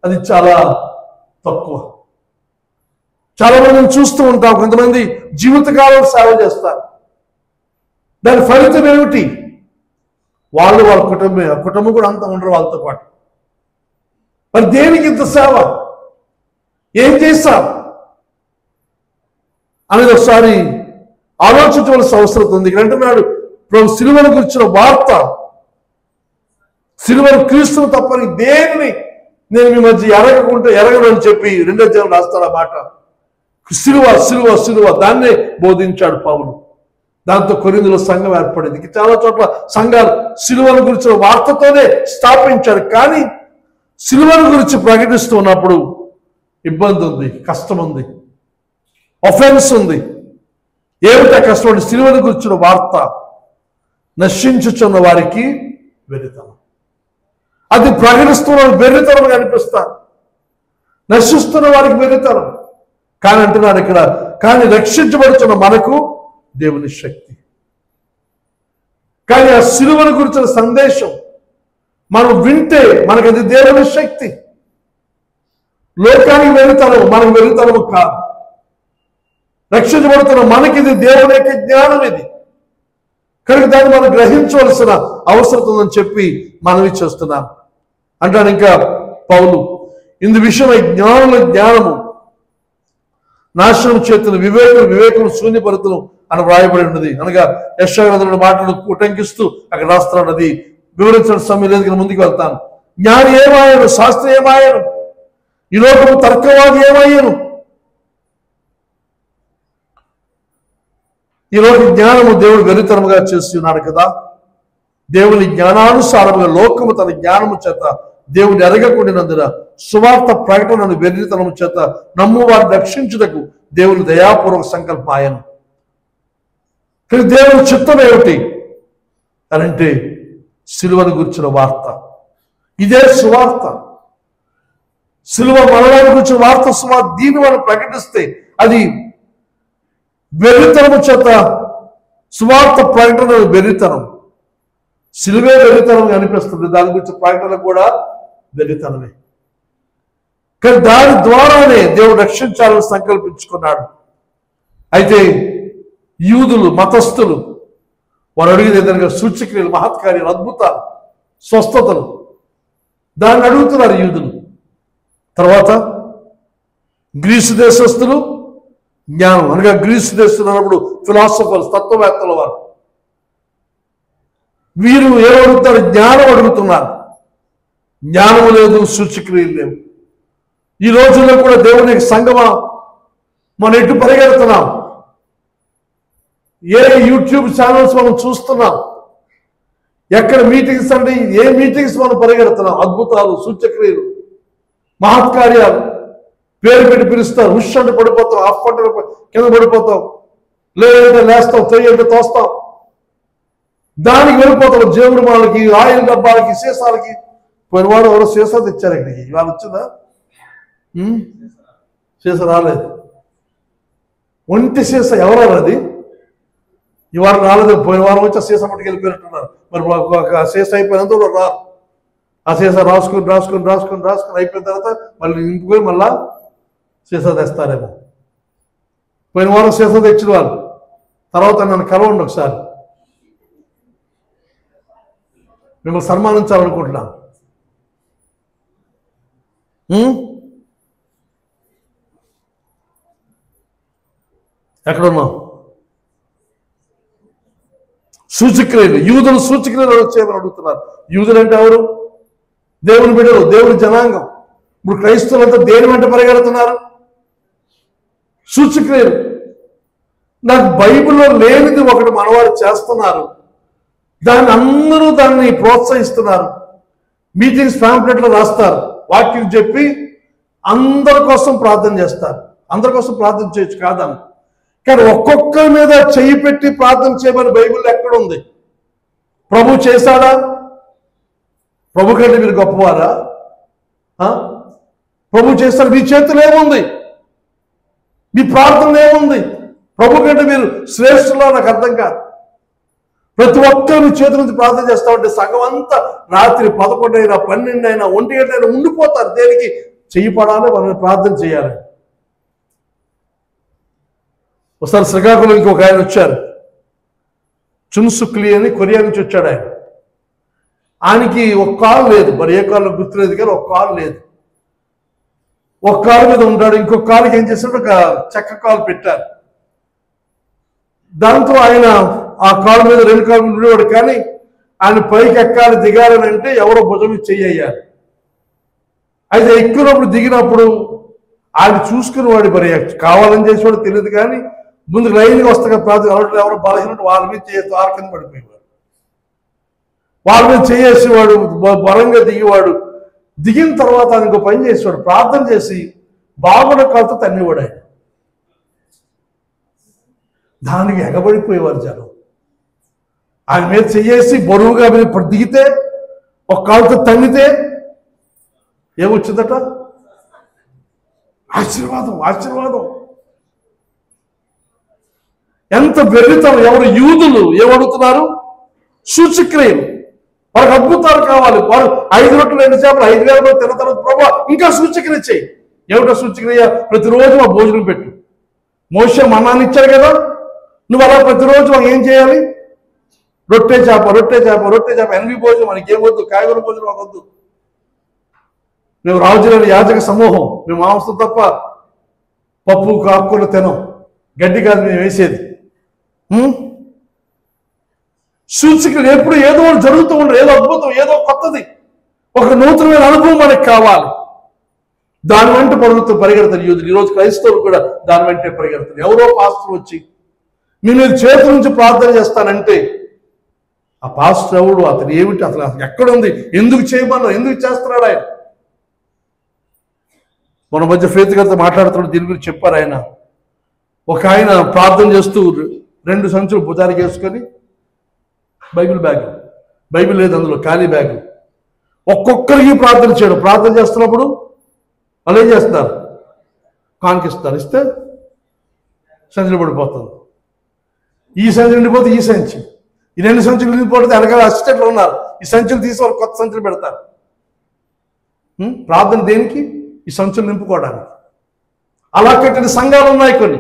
Speaker 1: అది చాలా తక్కువ. చాలా మందిని చూస్తూ ఉంటాం, కొంతమంది జీవితకాలం సేవ చేస్తారు. దాని ఫలితం ఏమిటి? వాళ్ళ కుటుంబం కూడా అంతా ఉండరు వాళ్ళతో పాటు. మరి దేనికి ఇంత సేవ? ఏం చేశాం అనేది ఒకసారి ఆలోచించవలసిన అవసరం ఉంది. ఇక్కడ అంటున్నాడు, ప్రభు సిలువను గురించిన వార్త, సిలువను క్రీస్తును తప్పని దేనిని నేను మీ మధ్య ఎరగను అని చెప్పి 2వ అధ్యాయం రాస్తాడు ఆ మాట. సిలువ సిలువ సిలువ దాన్నే బోధించాడు పౌలు. దాంతో కొరింథీలో సంఘం ఏర్పడింది. చాలా చోట్ల సంఘాలు సిలువను గురించిన వార్తతోనే స్థాపించారు. కానీ సిలువను గురించి ప్రకటిస్తున్నప్పుడు ఇబ్బంది ఉంది, కష్టం ఉంది, ఒఫెన్స్ ఉంది. ఏమిటా కష్టం అంటే సిలువను గురించిన వార్త నశించుచున్న వారికి వెర్రితనం. అది ప్రకటిస్తున్న వెర్రితనం కనిపిస్తారు, నశిస్తున్న వారికి వెర్రితనం. కానీ అంటున్నాడు ఇక్కడ, కానీ రక్షించబడుతున్న మనకు దేవుని శక్తి. కానీ ఆ సిలువను గురించిన సందేశం మనం వింటే మనకు అది దేవుని శక్తి. లోకానికి వెళ్తాము, మనకు వెళ్తాము కాదు. రక్షించబడుతున్న మనకి ఇది దేవుని యొక్క జ్ఞానం. ఇది కనుక దాన్ని మనం గ్రహించవలసిన అవసరం ఉందని చెప్పి మనవి చేస్తున్నాం అంటాను. ఇంకా పౌలు ఇందు విషయమై జ్ఞానుల జ్ఞానము నాశనం చేతులు వివేకం శూన్యపరుతులు అని వ్రాయబడి ఉన్నది. అనగా యెషయా మాటలు ఉటంకిస్తూ అక్కడ రాస్తున్నాడు. అది వివరించిన సమయం లేదు కానీ ముందుకు వెళ్తాను. జ్ఞాని ఏమాయను, శాస్త్రి ఏమాయను, ఈ లోకము తర్కవాది ఏమయ్యను. ఈరోజు జ్ఞానము దేవుడు వెరితనముగా చేసి ఉన్నాడు కదా. దేవుని జ్ఞానానుసారముగా లోకము తన జ్ఞానము చేత దేవుని ఎరగకుండినందున సువార్త ప్రకటనను వెర్రితనము చేత నమ్మువారిని రక్షించుటకు దేవుని దయాపూర్వక సంకల్పం ఆయన. దేవుని చిత్తం ఏమిటి అనంటే సిలువను గురించిన వార్త. ఇదే సువార్త. సిలువ మరణాన్ని గురించిన వార్త సువార్త. దీన్ని మనం ప్రకటిస్తే అది వెర్రితనము చేత సువార్త ప్రకటన వెర్రితనం. సిలువే వెర్రితనం అనిపిస్తుంది, దాని గురించి ప్రకటన కూడా వెర్రితనమే. కానీ దాని ద్వారానే దేవుడు రక్షించాలని సంకల్పించుకున్నాడు. అయితే యూదులు మతస్థులు వారు అడిగేది ఏదైనా సూచక్రియలు, మహత్కార్యాలు, అద్భుతాలు, స్వస్థతలు దాన్ని అడుగుతున్నారు యూదులు. తర్వాత గ్రీసు దేశస్తులు జ్ఞానం, అనగా గ్రీసు దేశస్తులు అన్నప్పుడు ఫిలాసఫర్స్, తత్వవేత్తల వారు. వీరు ఏమడుగుతారు? జ్ఞానం అడుగుతున్నారు. జ్ఞానం లేదు, సూచక్రియలు లేవు. ఈ రోజుల్లో కూడా దేవునికి సంగమా మనం ఎటు పరిగెడుతున్నాం? ఏ యూట్యూబ్ ఛానల్స్ మనం చూస్తున్నాం? ఎక్కడ మీటింగ్స్ అంటే ఏ మీటింగ్స్ మనం పరిగెడుతున్నాం? అద్భుతాలు, సూచక్రియలు, మహత్కార్యాలు పేరు పెట్టి పిలుస్తారు. హుష్ అంటే పడిపోతాం, ఆఫ్ అంటే కింద పడిపోతాం, లేదంటే లేస్తాం, తొయ్యంటే తోస్తాం, దానికి వెళ్ళిపోతాం. జేబుడు మాలకి, ఆయిల్ డబ్బాలకి, సీసాలకి. పోయిన వాడు ఎవరో సీసా తెచ్చారు ఇక్కడికి. ఇవాళ వచ్చిందా? సీసా రాలేదు. ఒంటి సీసా ఎవరు అది? ఈ వారం రాలేదు, పోయిన వారం వచ్చి ఆ సీసా మట్టుకు వెళ్ళిపోయినట్టున్నారు. మరి ఒక సీసా అయిపోయినంత రా, ఆ సీసా రాసుకుని రాసుకుని రాసుకుని రాసుకుని అయిపోయిన తర్వాత మళ్ళీ నింపుకొని మళ్ళా సీసా తెస్తారేమో. పోయిన వారం సీసా తెచ్చిన వాళ్ళు తర్వాత నన్ను కలవండి ఒకసారి, మిమ్మల్ని సన్మానించాలనుకుంటున్నాను. ఎక్కడున్నాం? సూచక్రియలు, యూదులు సూచక్రియలు వచ్చేయమని అడుగుతున్నారు. యూదులు అంటే ఎవరు? దేవుని బిడ్డలు, దేవుని జనాంగం. ఇప్పుడు క్రైస్తవులంతా దేని వెంట పరిగెడుతున్నారు? సూచక్రియలు. నాకు బైబిల్లో లేనిది ఒకటి మనవారు చేస్తున్నారు, దాన్ని అందరూ దాన్ని ప్రోత్సహిస్తున్నారు. మీటింగ్స్ పాంప్లెట్లు రాస్తారు, వాక్యం చెప్పి అందరి కోసం ప్రార్థన చేస్తారు. అందరి కోసం ప్రార్థన చేయొచ్చు కాదని, కానీ ఒక్కొక్కరి మీద చెయ్యి పెట్టి ప్రార్థన చేయమని బైబిల్లో ఎక్కడుంది? ప్రభు చేశాడా? ప్రభు కంటే మీరు గొప్పవారా? ప్రభు చేస్తాడు. మీ చేతులు ఏముంది? మీ ప్రార్థన ఏముంది? ప్రభు కంటే మీరు శ్రేష్ఠులో నాకు అర్థం కాదు. ప్రతి ఒక్కరు మీ చేతుల నుంచి ప్రార్థన చేస్తా ఉంటే సగం అంతా రాత్రి 11 అయినా 12 అయినా 1 గంట అయినా ఉండిపోతారు. దేనికి? చెయ్యి పడాలి, మనం ప్రార్థన చేయాలి. ఒకసారి శ్రీకాకుళంకి ఒక ఆయన వచ్చారు, చున్సుక్లి అని, కొరియా నుంచి వచ్చాడు ఆయన. ఆయనకి ఒక కాలు లేదు, మరి ఏ కాలు గుర్తులేదు కానీ ఒక కాలు లేదు. ఒక కాలు మీద ఉంటాడు, ఇంకొక కాలుకి ఏం చేశాడు? ఒక చెక్క కాలు పెట్టారు. దాంతో ఆయన ఆ కాలు మీద 2 కాలు ఉండేవాడు. కానీ ఆయన పైకి ఎక్కాలి, దిగాలని అంటే ఎవరో భుజం చెయ్యారు. అయితే ఎక్కినప్పుడు దిగినప్పుడు ఆయన చూసుకునేవాడు, మరి కావాలని చేసేవాడు తెలియదు. కానీ ముందు లైన్గా వస్తాగా ప్రార్థన అలవాటు, ఎవరు బలహీనట్టు వాళ్ళ మీద చేసి కింద పడిపోయేవాడు. వాళ్ళ మీద చేసేవాడు, బలంగా దిగేవాడు. దిగిన తర్వాత ఆయన ఇంకో పని చేసేవాడు, ప్రార్థన చేసి బాగున్న కాలుతో తన్నేవాడు ఆయన. దానికి ఎగబడిపోయేవారు జనం. ఆయన మీద చేసి బరువుగా మీద ఇప్పుడు దిగితే, ఒక కాలుతో తన్నితే ఏమొచ్చిందట? ఆశీర్వాదం, ఆశీర్వాదం. ఎంత వెర్రితనం! ఎవరు? యూదులు ఏమడుగుతున్నారు? సూచక్రియలు. వాళ్ళకి అద్భుతాలు కావాలి. వారు 5 రొట్టెలు 2 చేపలు 5,000 మంది తిన్న తర్వాత ప్రభు ఇంకా సూచక్రియ చేయి. ఏమిటో సూచక్రియ? ప్రతిరోజు మా భోజనం పెట్టు. మోషే మన్నాన్ని ఇచ్చారు కదా, నువ్వు అలా ప్రతిరోజు ఏం చేయాలి? రొట్టె చేప రొట్టె చేప రొట్టె చేప ఎనిమిది భోజనం, మనకి ఏమొద్దు, కాయగూర భోజనం మాకొద్దు. మేము రాజులని యాజక సమూహం, మేము మాంసం తప్ప పప్పు కాకులు తినం, గడ్డి కాదు మేము వేసేది. సూచికలు ఎప్పుడు ఏదో జరుగుతూ ఉండదు, ఏదో అద్భుతం, ఏదో కొత్తది, ఒక నూతనమైన అనుభవం మనకు కావాలి. దాని వెంట పరిగెడతారు యూదులు. ఈరోజు క్రైస్తవులు కూడా దాని వెంటే పరిగెడతారు. ఎవరో పాస్టర్ వచ్చి నేను చేతుల నుంచి ప్రార్థన చేస్తానంటే ఆ పాస్టర్ ఎవడు, అతను ఏమిటి, అసలు ఎక్కడుంది, ఎందుకు చేయమన్నా, ఎందుకు చేస్తున్నాడు ఆయన? మన మధ్య ఫేత్ గారితో మాట్లాడుతున్నాడు, దీని గురించి చెప్పారు ఆయన. ఒక ఆయన ప్రార్థన చేస్తూ 2 సంచులు భుజానికి వేసుకొని, బైబిల్ లేదు అందులో, ఖాళీ బ్యాగ్, ఒక్కొక్కరికి ప్రార్థన చేయడం. ప్రార్థన చేస్తున్నప్పుడు వాళ్ళు ఏం చేస్తారు, కానికిస్తారు, ఇస్తే సంచులు పడిపోతుంది. ఈ సంచి నిండిపోతే ఈ సంచి, ఈ 2 సంచులు నిండిపోతే వెనకాల అసిస్టెంట్లు ఉన్నారు, ఈ సంచులు తీసి వాళ్ళు కొత్త సంచులు పెడతారు. ప్రార్థన దేనికి? ఈ సంచులు నింపుకోవడానికి. అలా కట్టిన సంఘాలు ఉన్నాయి కొన్ని.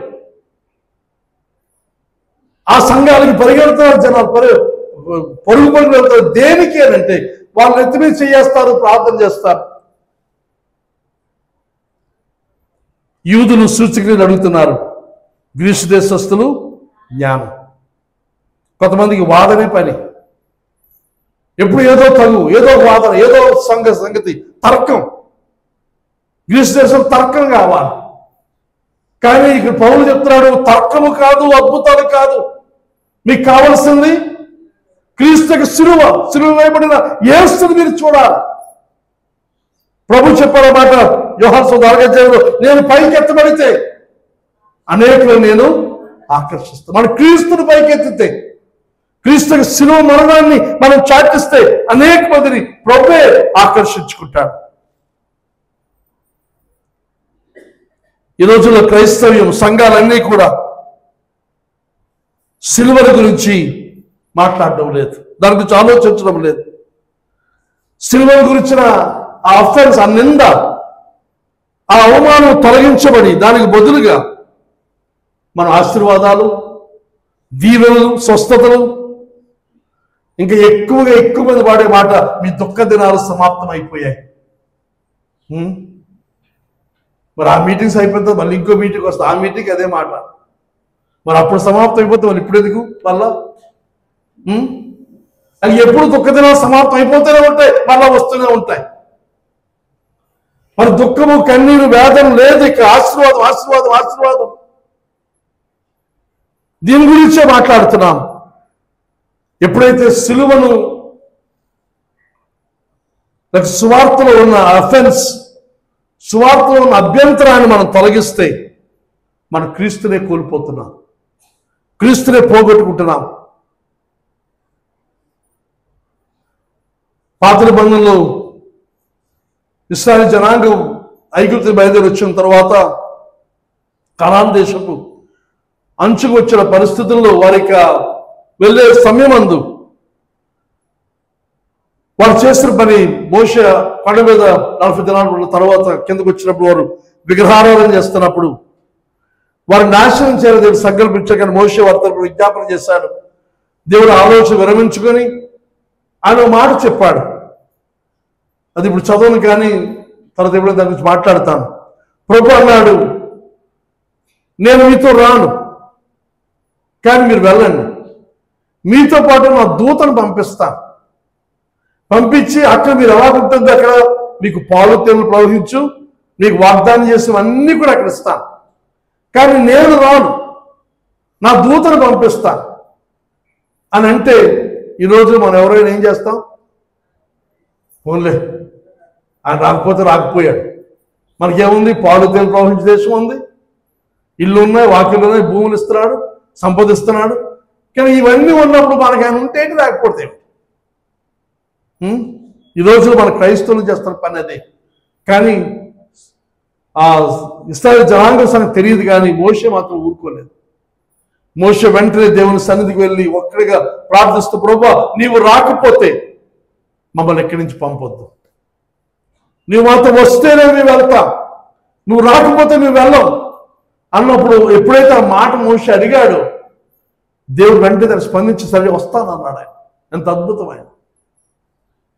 Speaker 1: ఆ సంఘాలకి పరిగెడుతున్నారు జనాలు, పరుగు వెళ్తారు. దేనికి అని అంటే వాళ్ళు ఎత్తి మీద చేస్తారు, ప్రార్థన చేస్తారు. యూదులు సూచకులు అడుగుతున్నారు, గ్రీసు దేశస్తులు జ్ఞానం. కొంతమందికి వాదనే పని, ఎప్పుడు ఏదో ఏదో వాదన, ఏదో సంగతి, తర్కం. గ్రీసు దేశం తర్కం కావాలి. కానీ ఇక్కడ పౌలు చెప్తున్నాడు, తర్కము కాదు, అద్భుతాలు కాదు, మీకు కావలసింది క్రీస్తుకి సిలువ వేయబడిన యేసుని మీరు చూడాలి. ప్రభు చెప్పారన్నమాట యోహాను సువార్త 4:5, నేను పైకి ఎత్తబడితే అనేకులను నేను ఆకర్షిస్తాను. మనం క్రీస్తుని పైకెత్తితే, క్రీస్తుకి సిలువ మరణాన్ని మనం చాటిస్తే అనేక మందిని ప్రభువే ఆకర్షించుకుంటాడు. ఈ రోజుల్లో క్రైస్తవ్యం సంఘాలన్నీ కూడా సిలువల గురించి మాట్లాడడం లేదు, దాని గురించి ఆలోచించడం లేదు. సిలువల గురించిన ఆ అఫెన్స్, ఆ నింద, ఆ అవమానం తొలగించబడి దానికి బదులుగా మన ఆశీర్వాదాలు, దీవెనలు, స్వస్థతలు, ఇంకా ఎక్కువ మంది వాడే మాట, మీ దుఃఖ దినాలు సమాప్తం అయిపోయాయి. మరి ఆ మీటింగ్స్ అయిపోతే మళ్ళీ ఇంకో మీటింగ్ వస్తుంది, ఆ మీటింగ్ అదే మాట. మరి అప్పుడు సమాప్తం అయిపోతే మళ్ళీ ఇప్పుడు ఎందుకు మళ్ళా? అది ఎప్పుడు దుఃఖ దినాలు సమాప్తం అయిపోతూనే ఉంటాయి, మళ్ళా వస్తూనే ఉంటాయి. మరి దుఃఖము, కన్నీరు, వేదన లేదు, ఇక ఆశీర్వాదం ఆశీర్వాదం ఆశీర్వాదం. దీని గురించే మాట్లాడుతున్నాం. ఎప్పుడైతే సిలువను, సువార్తలో ఉన్న అఫెన్స్, సువార్తలో ఉన్న అభ్యంతరాన్ని మనం తొలగిస్తే మనం క్రీస్తునే కోల్పోతున్నాం, క్రీస్తునే పోగొట్టుకుంటున్నాం. పాత నిబంధనలో ఇశ్రాయేలు జనాంగం ఐగుప్తు బయలుదేరి వచ్చిన తర్వాత కనాను దేశపు అంచుకు వచ్చిన పరిస్థితుల్లో వారికి వెళ్ళే సమయమందు వారు చేసిన పని, మోషే కొండ మీద 40 దినాల తర్వాత కిందకు వచ్చినప్పుడు వారు విగ్రహారాధన చేస్తున్నప్పుడు వారు నాశనం చేయాలని దేవుడు సంకల్పించగానే మోషే వారి తరపున విజ్ఞాపన చేశాడు. దేవుడు ఆలోచన విరమించుకొని ఆయన మాట చెప్పాడు. అది ఇప్పుడు చదవను, కానీ తర్వాత ఎప్పుడైనా దాని గురించి మాట్లాడతాను. ప్రభు అన్నాడు, నేను మీతో రాను, కానీ మీరు వెళ్ళండి, మీతో పాటు నా దూతను పంపిస్తాను, పంపించి అక్కడ మీరు ఎలా ఉంటుంది, అక్కడ మీకు పాలు తేనెలు ప్రవహించు, మీకు వాగ్దానం చేసేవన్నీ కూడా అక్కడ ఇస్తాను, కానీ నేను రాను, నా దూతను పంపిస్తాను అని అంటే, ఈరోజు మనం ఎవరైనా ఏం చేస్తాం? ఫోన్లే, ఆయన రాకపోతే రాకపోయాడు, మనకేముంది, పాలు తేనెలు ప్రవహించే దేశం ఉంది, ఇల్లు ఉన్నాయి, వాకిళ్ళు ఉన్నాయి, భూములు ఇస్తున్నాడు, సంపాదిస్తున్నాడు. కానీ ఇవన్నీ ఉన్నప్పుడు మనకి ఆయన ఉంటేంటి, లేకపోతే ఈరోజు మన క్రైస్తవులు చేస్తున్న పని అదే. కానీ ఆ ఇశ్రాయేలు జనాంగం సంగతి తెలియదు, కానీ మోషే మాత్రం ఊరుకోలేదు. మోషే వెంటనే దేవుని సన్నిధికి వెళ్ళి ఒక్కడిగా ప్రార్థిస్తూ, ప్రభువా నీవు రాకపోతే మమ్మల్ని ఎక్కడి నుంచి పంపొద్దు, నువ్వు మాతో వస్తేనే మేము వెళ్తాం, నువ్వు రాకపోతే మేము వెళ్ళాం అన్నప్పుడు ఎప్పుడైతే ఆ మాట మోషే అడిగాడో దేవుడు వెంటనే స్పందించి సరే వస్తానన్నాడు ఆయన. ఎంత అద్భుతమైన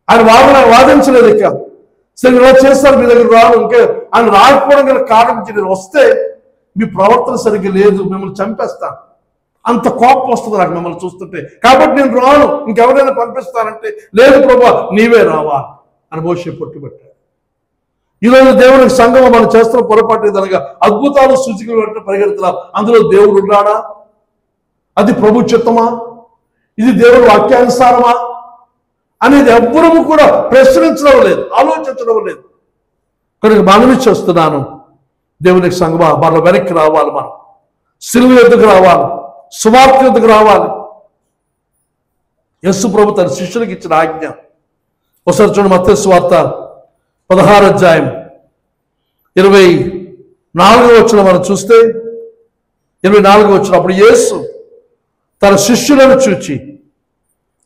Speaker 1: ఆయన వాదించలేదు. ఇక సరే ఇలా చేస్తారు, మీ దగ్గర రాను. ఇంకా ఆయన రాకపోవడం గల కారణం నేను వస్తే మీ ప్రవర్తన సరిగ్గా లేదు, మిమ్మల్ని చంపేస్తాను, అంత కోపం వస్తుంది నాకు మిమ్మల్ని చూస్తుంటే, కాబట్టి నేను రాను, ఇంకెవరైనా పంపిస్తానంటే లేదు ప్రభా నీవే రావా అని మోషే పట్టుబట్టాడు. ఈరోజు దేవునికి సంఘం మనం చేస్తున్న పొరపాటు ఏదనగా అద్భుతాలు సూచికలు అంటే పరిగెడుతున్నాం. అందులో దేవుడు ఉన్నాడా? అది ప్రభు చిత్తమా? ఇది దేవుడు వాక్యానుసారమా అనేది ఎవ్వరూ కూడా ప్రశ్నించడం లేదు, ఆలోచించడం లేదు. కనుక మనవి చేస్తున్నాను, దేవునికి సంఘమా మన వెనక్కి రావాలి, మనం సిలువ ఎద్దుకు రావాలి, సువార్త ఎద్దుకు రావాలి. యేసు ప్రభు తన శిష్యులకు ఇచ్చిన ఆజ్ఞ ఒకసారి చూడండి. మత్తయి సువార్త 16వ అధ్యాయం 24వ వచనం మనం చూస్తే 24వ వచనం, అప్పుడు యేసు తన శిష్యులను చూచి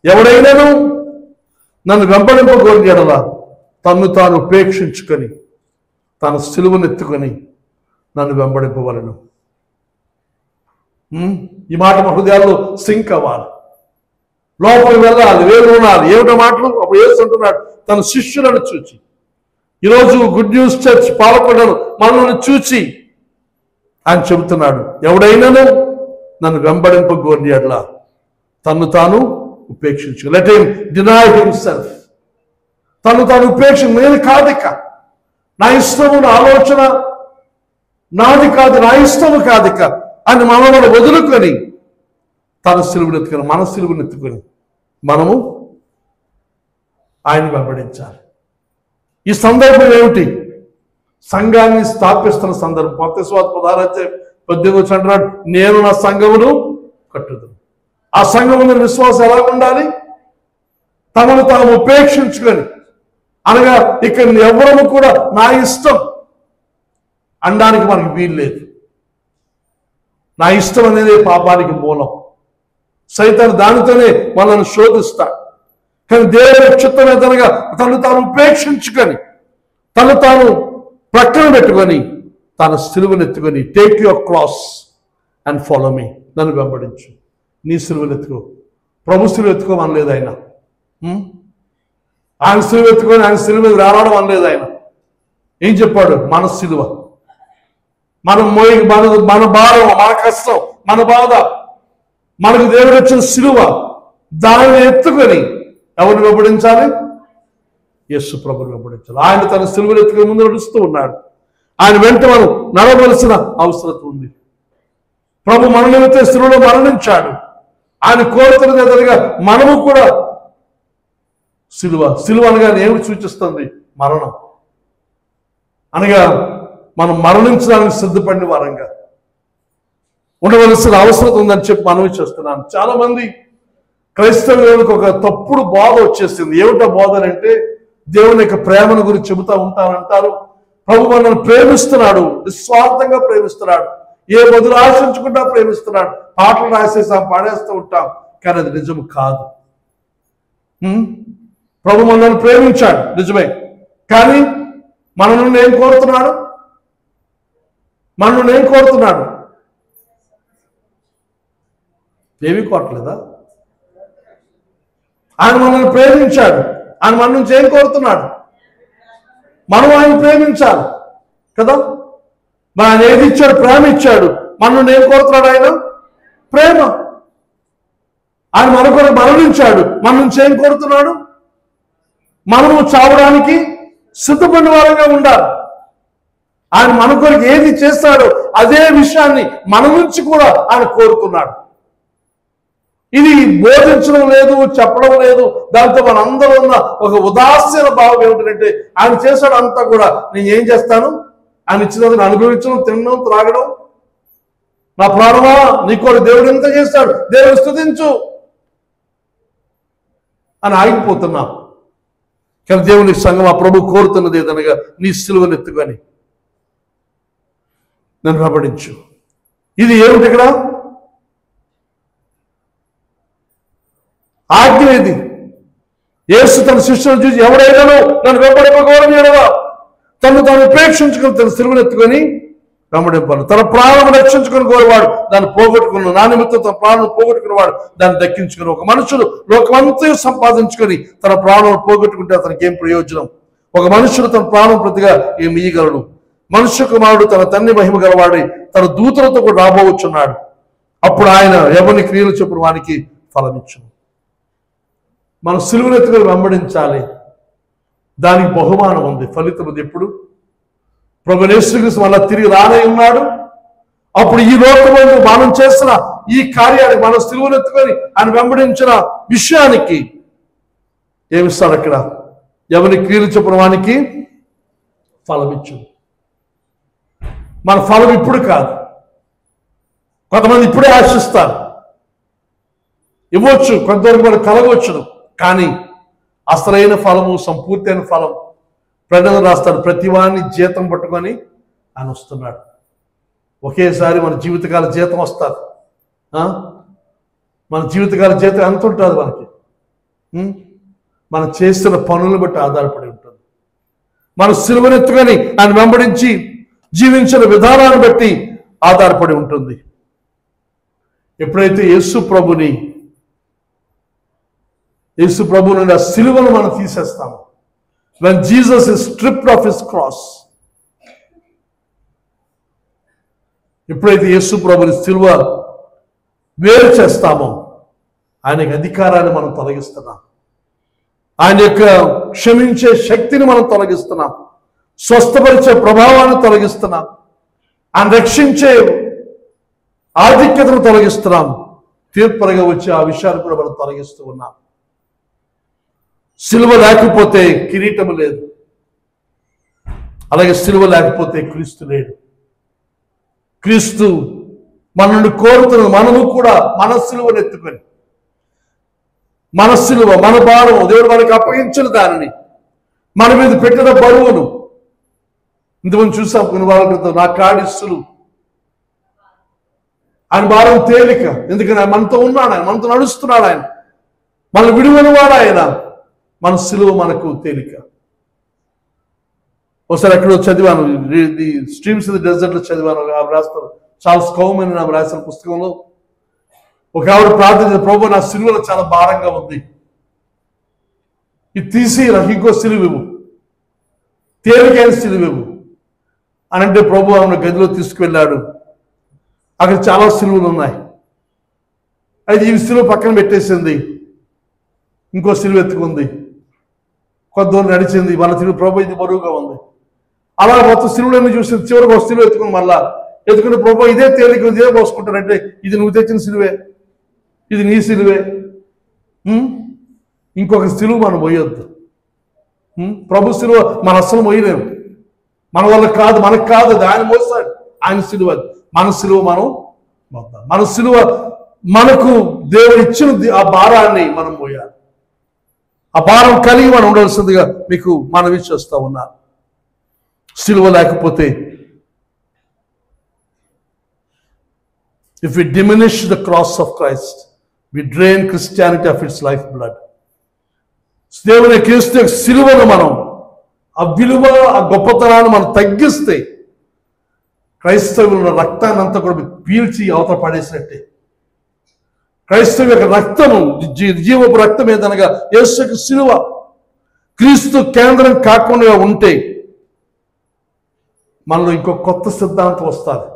Speaker 1: ఎవడైనాను నన్ను వెంబడింపగోరిన యెడల తన్ను తాను ఉపేక్షించుకొని తన సిలువనెత్తుకొని నన్ను వెంబడింపవలను. ఈ మాట మా హృదయాల్లో సింక్ అవ్వాలి, లోపలికి వెళ్ళాలి, వేలు ఉండాలి. ఏమిటో మాటలు? అప్పుడు యేసు అంటున్నాడు తన శిష్యులను చూచి. ఈరోజు గుడ్ న్యూస్ చర్చ్ పాలకొండను మనల్ని చూచి ఆయన చెబుతున్నాడు, ఎవడైనాను నన్ను వెంబడింపగోరిన యెడల తన్ను తాను ఉపేక్షించు. Let him deny himself. తను తాను ఉపేక్షించు. నేను కాదిక, నా ఇష్టము, నా ఆలోచన నాది కాదు, నా ఇష్టము కాదిక అని మనల్ని వదులుకొని తన సిలువనెత్తుకొని, మన సిలువనెత్తుకొని మనము ఆయన వెంబడించాలి. ఈ సందర్భం ఏమిటి? సంఘాన్ని స్థాపిస్తున్న సందర్భం. మత్తయి సువార్త 16:18 అంటున్నాడు, నేను నా సంఘమును కట్టుదును. ఆ సంఘమున విశ్వాసం ఎలా ఉండాలి? తమను తాము ఉపేక్షించుకొని, అనగా ఇక్కడ ఎవరము కూడా నా ఇష్టం అనడానికి మనకి వీలు లేదు. నా ఇష్టం అనేది పాపానికి మూలం. సైతాను దానితోనే మనల్ని శోధిస్తాడు. కానీ దేవుని చిత్తం ఏదనగా తను తాను ఉపేక్షించుకొని, తను తాను ప్రక్కన పెట్టుకొని తన సిలువనెత్తుకొని, take your cross and follow me, నన్ను వెంబడించు. నీ సిలువనెత్తుకో, ప్రభు సిలువ ఎత్తుకో అనలేదు ఆయన. ఆయన సిలువ ఎత్తుకొని ఆయన సిలువ మీద రావడం అనలేదు ఆయన. ఏం చెప్పాడు? మన సిలువ, మనం మోయి, మన భారం, మన కష్టం, మన బాధ, మనకు దేవుడు వచ్చిన సిలువ, దానిని ఎత్తుకొని ఎవరిని వెంబడించాలి? యేసు ప్రభుని వెంబడించాలి. ఆయన తన సిలువను ఎత్తుకొని ముందు నడుస్తూ ఉన్నాడు. ఆయన వెంట మనం నడవలసిన అవసరం ఉంది. ప్రభు మన నిమిత్తం సిలువలో మరణించాడు. ఆయన కోరుతున్నది ఎదురుగా మనము కూడా సిలువ. సిలువ అనగా ఏమిటి సూచిస్తుంది? మరణం. అనగా మనం మరణించడానికి సిద్ధపడిన వారంగా ఉండవలసిన అవసరం ఉందని చెప్పి మనవి చేస్తున్నాను. చాలా మంది క్రైస్తవులకు ఒక తప్పుడు బోధ వచ్చేసింది. ఏమిటో బోధ అంటే దేవుని యొక్క ప్రేమను గురించి చెబుతూ ఉంటారంటారు. ప్రభు మనల్ని ప్రేమిస్తున్నాడు, నిస్వార్థంగా ప్రేమిస్తున్నాడు, ఏ బదులు ఆశించకుండా ప్రేమిస్తున్నాడు. పాటలు రాసేసాం, పాడేస్తూ ఉంటాం, కానీ అది నిజము కాదు. ప్రభు మనల్ని ప్రేమించాడు నిజమే, కానీ మన నుండి ఏం కోరుతున్నాడు? మన నుండి ఏం కోరుతున్నాడు? ఏమీ కోరట్లేదా? ఆయన మనల్ని ప్రేమించాడు. ఆయన మన నుంచి ఏం కోరుతున్నాడు? మనం ఆయన ప్రేమించాలి కదా. మన ఆయన ఏది ఇచ్చాడు? ప్రేమ ఇచ్చాడు. మన నుండి ఏం కోరుతున్నాడు? ఆయన ప్రేమ. ఆయన మన కొరకు మరణించాడు. మన నుంచి ఏం కోరుతున్నాడు? మనము చావడానికి సిద్ధపడిన వారంగా ఉండాలి. ఆయన మన కొరకు ఏది చేస్తాడో అదే విషయాన్ని మన నుంచి కూడా ఆయన కోరుతున్నాడు. ఇది బోధించడం లేదు, చెప్పడం లేదు. దాంతో మన అందరూ ఉన్న ఒక ఉదాసీన భావం ఏమిటంటే ఆయన చేశాడు అంతా కూడా నేను ఏం చేస్తాను? ఆయన ఇచ్చినందుకు అనుభవించడం, తినడం, త్రాగడం. నా ప్రాణమా నీ కొరకు దేవుడు ఎంత చేస్తాడు, దేవుడు స్తుతించు అని ఆగిపోతున్నాం. కానీ దేవుని సంఘం ఆ ప్రభు కోరుతున్నది ఏదనగా నీ సిలువను ఎత్తుకొని నన్ను వెంబడించు. ఇది ఏమిటి ఇక్కడ? ఆజ్ఞ ఇది. యేసు తన శిష్యులను చూసి ఎవడైనాను నన్ను వెంబడింపగోరని యెడల తను తాను ఉపేక్షించుకొని తన సిలువను ఎత్తుకొని వెంబడింపాలి. తన ప్రాణం రక్షించుకుని కోరేవాడు దాన్ని పోగొట్టుకున్నాడు, నా నిమిత్తం తన ప్రాణం పోగొట్టుకునేవాడు దాన్ని దక్కించుకుని. ఒక మనుషుడు లోకమంతా సంపాదించుకొని తన ప్రాణం పోగొట్టుకుంటే అతనికి ఏం ప్రయోజనం? ఒక మనుషుడు తన ప్రాణం ప్రతిగా ఏమి ఇయ్యగలడు? మనుష్య కుమారుడు తన తండ్రి మహిమ గలవాడి తన దూతలతో కూడా రాబోవచ్చున్నాడు. అప్పుడు ఆయన ఎవరిని క్రియలు చొప్పున వానికి ఫలమిచ్చును. మనం సిలువనెత్తుకొని వెంబడించాలి. దానికి బహుమానం ఉంది, ఫలితం ఉంది. ఎప్పుడు? ప్రభువైన యేసుక్రీస్తు మళ్ళా తిరిగి రానే ఉన్నాడు. అప్పుడు ఈ లోకమందు మనం చేసిన ఈ కార్యానికి, మనం సిలువనెత్తుకొని ఆయన వెంబడించిన విషయానికి ఏమిస్తాడు? అక్కడ ఎవరిని క్రియలు చొప్పున వానికి ఫలమిచ్చు. మన ఫలం ఇప్పుడు కాదు, కొంతమంది ఇప్పుడే ఆశిస్తారు, ఇవ్వచ్చు, కొంతవరకు మనకు కలగవచ్చును. కానీ అసలైన ఫలము, సంపూర్తైన ఫలం ప్రజలు రాస్తాడు. ప్రతివాన్ని జీతం పట్టుకొని ఆయన వస్తున్నాడు. ఒకేసారి మన జీవితకాల జీతం వస్తారు. మన జీవితకాల జీతం ఎంత ఉంటుంది మనకి? మనం చేస్తున్న పనులను బట్టి ఆధారపడి ఉంటుంది. మన సిలువనెత్తుకొని ఆయన వెంబడించి జీవించిన విధానాన్ని బట్టి ఆధారపడి ఉంటుంది. ఎప్పుడైతే యేసు ప్రభు నుండి ఆ సిలువను మనం తీసేస్తాము, when Jesus is stripped of his cross, ఎప్పుడైతే యేసు ప్రభుని సిలువ వేరు చేస్తామో ఆయనకి అధికారాన్ని మనం తొలగిస్తున్నాం, ఆయన యొక్క క్షమించే శక్తిని మనం తొలగిస్తున్నాం, స్వస్థపరిచే ప్రభావాన్ని తొలగిస్తున్నాం, ఆయన రక్షించే ఆధిక్యతను తొలగిస్తున్నాం, తీర్పరగా వచ్చే ఆ విషయాన్ని కూడా మనం తొలగిస్తూ ఉన్నాం. సిలువ లేకపోతే కిరీటము లేదు, అలాగే సిలువ లేకపోతే క్రీస్తు లేడు. క్రీస్తు మన నుండి కోరుతున్నది మనము కూడా మన సిలువను ఎత్తుకొని, మన సిలువ, మన భారం, దేవుడు మనకు అప్పగించిన దానిని, మన మీద పెట్టిన బరువును. ఇంతకుముందు చూసాం కొన్ని వారాల క్రితం, నా కాడిస్తులు ఆయన భారం తేలిక, ఎందుకని ఆయన మనతో ఉన్నాడు, ఆయన మనతో నడుస్తున్నాడు, ఆయన మన విడువని వాడు, ఆయన మన సిలువ మనకు తేలిక. ఒకసారి ఎక్కడో చదివాను, the streams in the dessert లో చదివాను. రాస్తారు చార్ల్స్ కౌమెన్ నాకు రాసిన పుస్తకంలో ఒక ఆవిడ ప్రార్థన, ప్రభు నా సిలువలో చాలా భారంగా ఉంది, ఇది తీసి నాకు ఇంకో సిలువు, తేలికైన సిలువు అని అంటే ప్రభు ఆమెను గదిలో తీసుకువెళ్ళాడు. అక్కడ చాలా సిలువలు ఉన్నాయి. అయితే ఈ సిలువ పక్కన పెట్టేసింది, ఇంకో సిలువ ఎత్తుకుంది, కొంత దూరం నడిచింది, మన సిలువ ప్రభు ఇది బరువుగా ఉంది. అలా మొత్తం సిలువలన్నీ చూసింది. చివరికి ఒక సిలువ ఎత్తుకుని మళ్ళా ఎత్తుకుని ప్రభు ఇదే తేలిక, ఇదే మోసుకుంటారంటే ఇది నువ్వు తెచ్చిన సిలువే, ఇది నీ సిలువే, ఇంకొక సిలువ మనం పోయొద్దు. ప్రభు సిలువ మనం అస్సలు మోయలేము, మన వల్ల కాదు, మనకు కాదు, అది ఆయన మోస్తాడు, ఆయన సిలువ. మన సిలువ మనం మోద్దాం. మన సిలువ మనకు దేవుడు ఇచ్చిన ఆ భారాన్ని మనం మోయాలి. ఆ భారం కలిగి మనం ఉండాల్సిందిగా మీకు మనవి చేస్తా ఉన్నారు. సిలువ లేకపోతే, if we diminish the cross of Christ, we drain Christianity of its life blood. దేవుని క్రీస్తు యొక్క సిలువను మనం, ఆ విలువ, ఆ గొప్పతనాన్ని మనం తగ్గిస్తే క్రైస్తవుల రక్తాన్ని అంతా కూడా పీల్చి అవతల పడేసినట్టే. క్రైస్తవ యొక్క రక్తము జీవపు రక్తం ఏదనగా యేసు యొక్క సిలువ, క్రీస్తు కేంద్రం కాకుండా ఉంటే మనలో ఇంకో కొత్త సిద్ధాంతం వస్తుంది.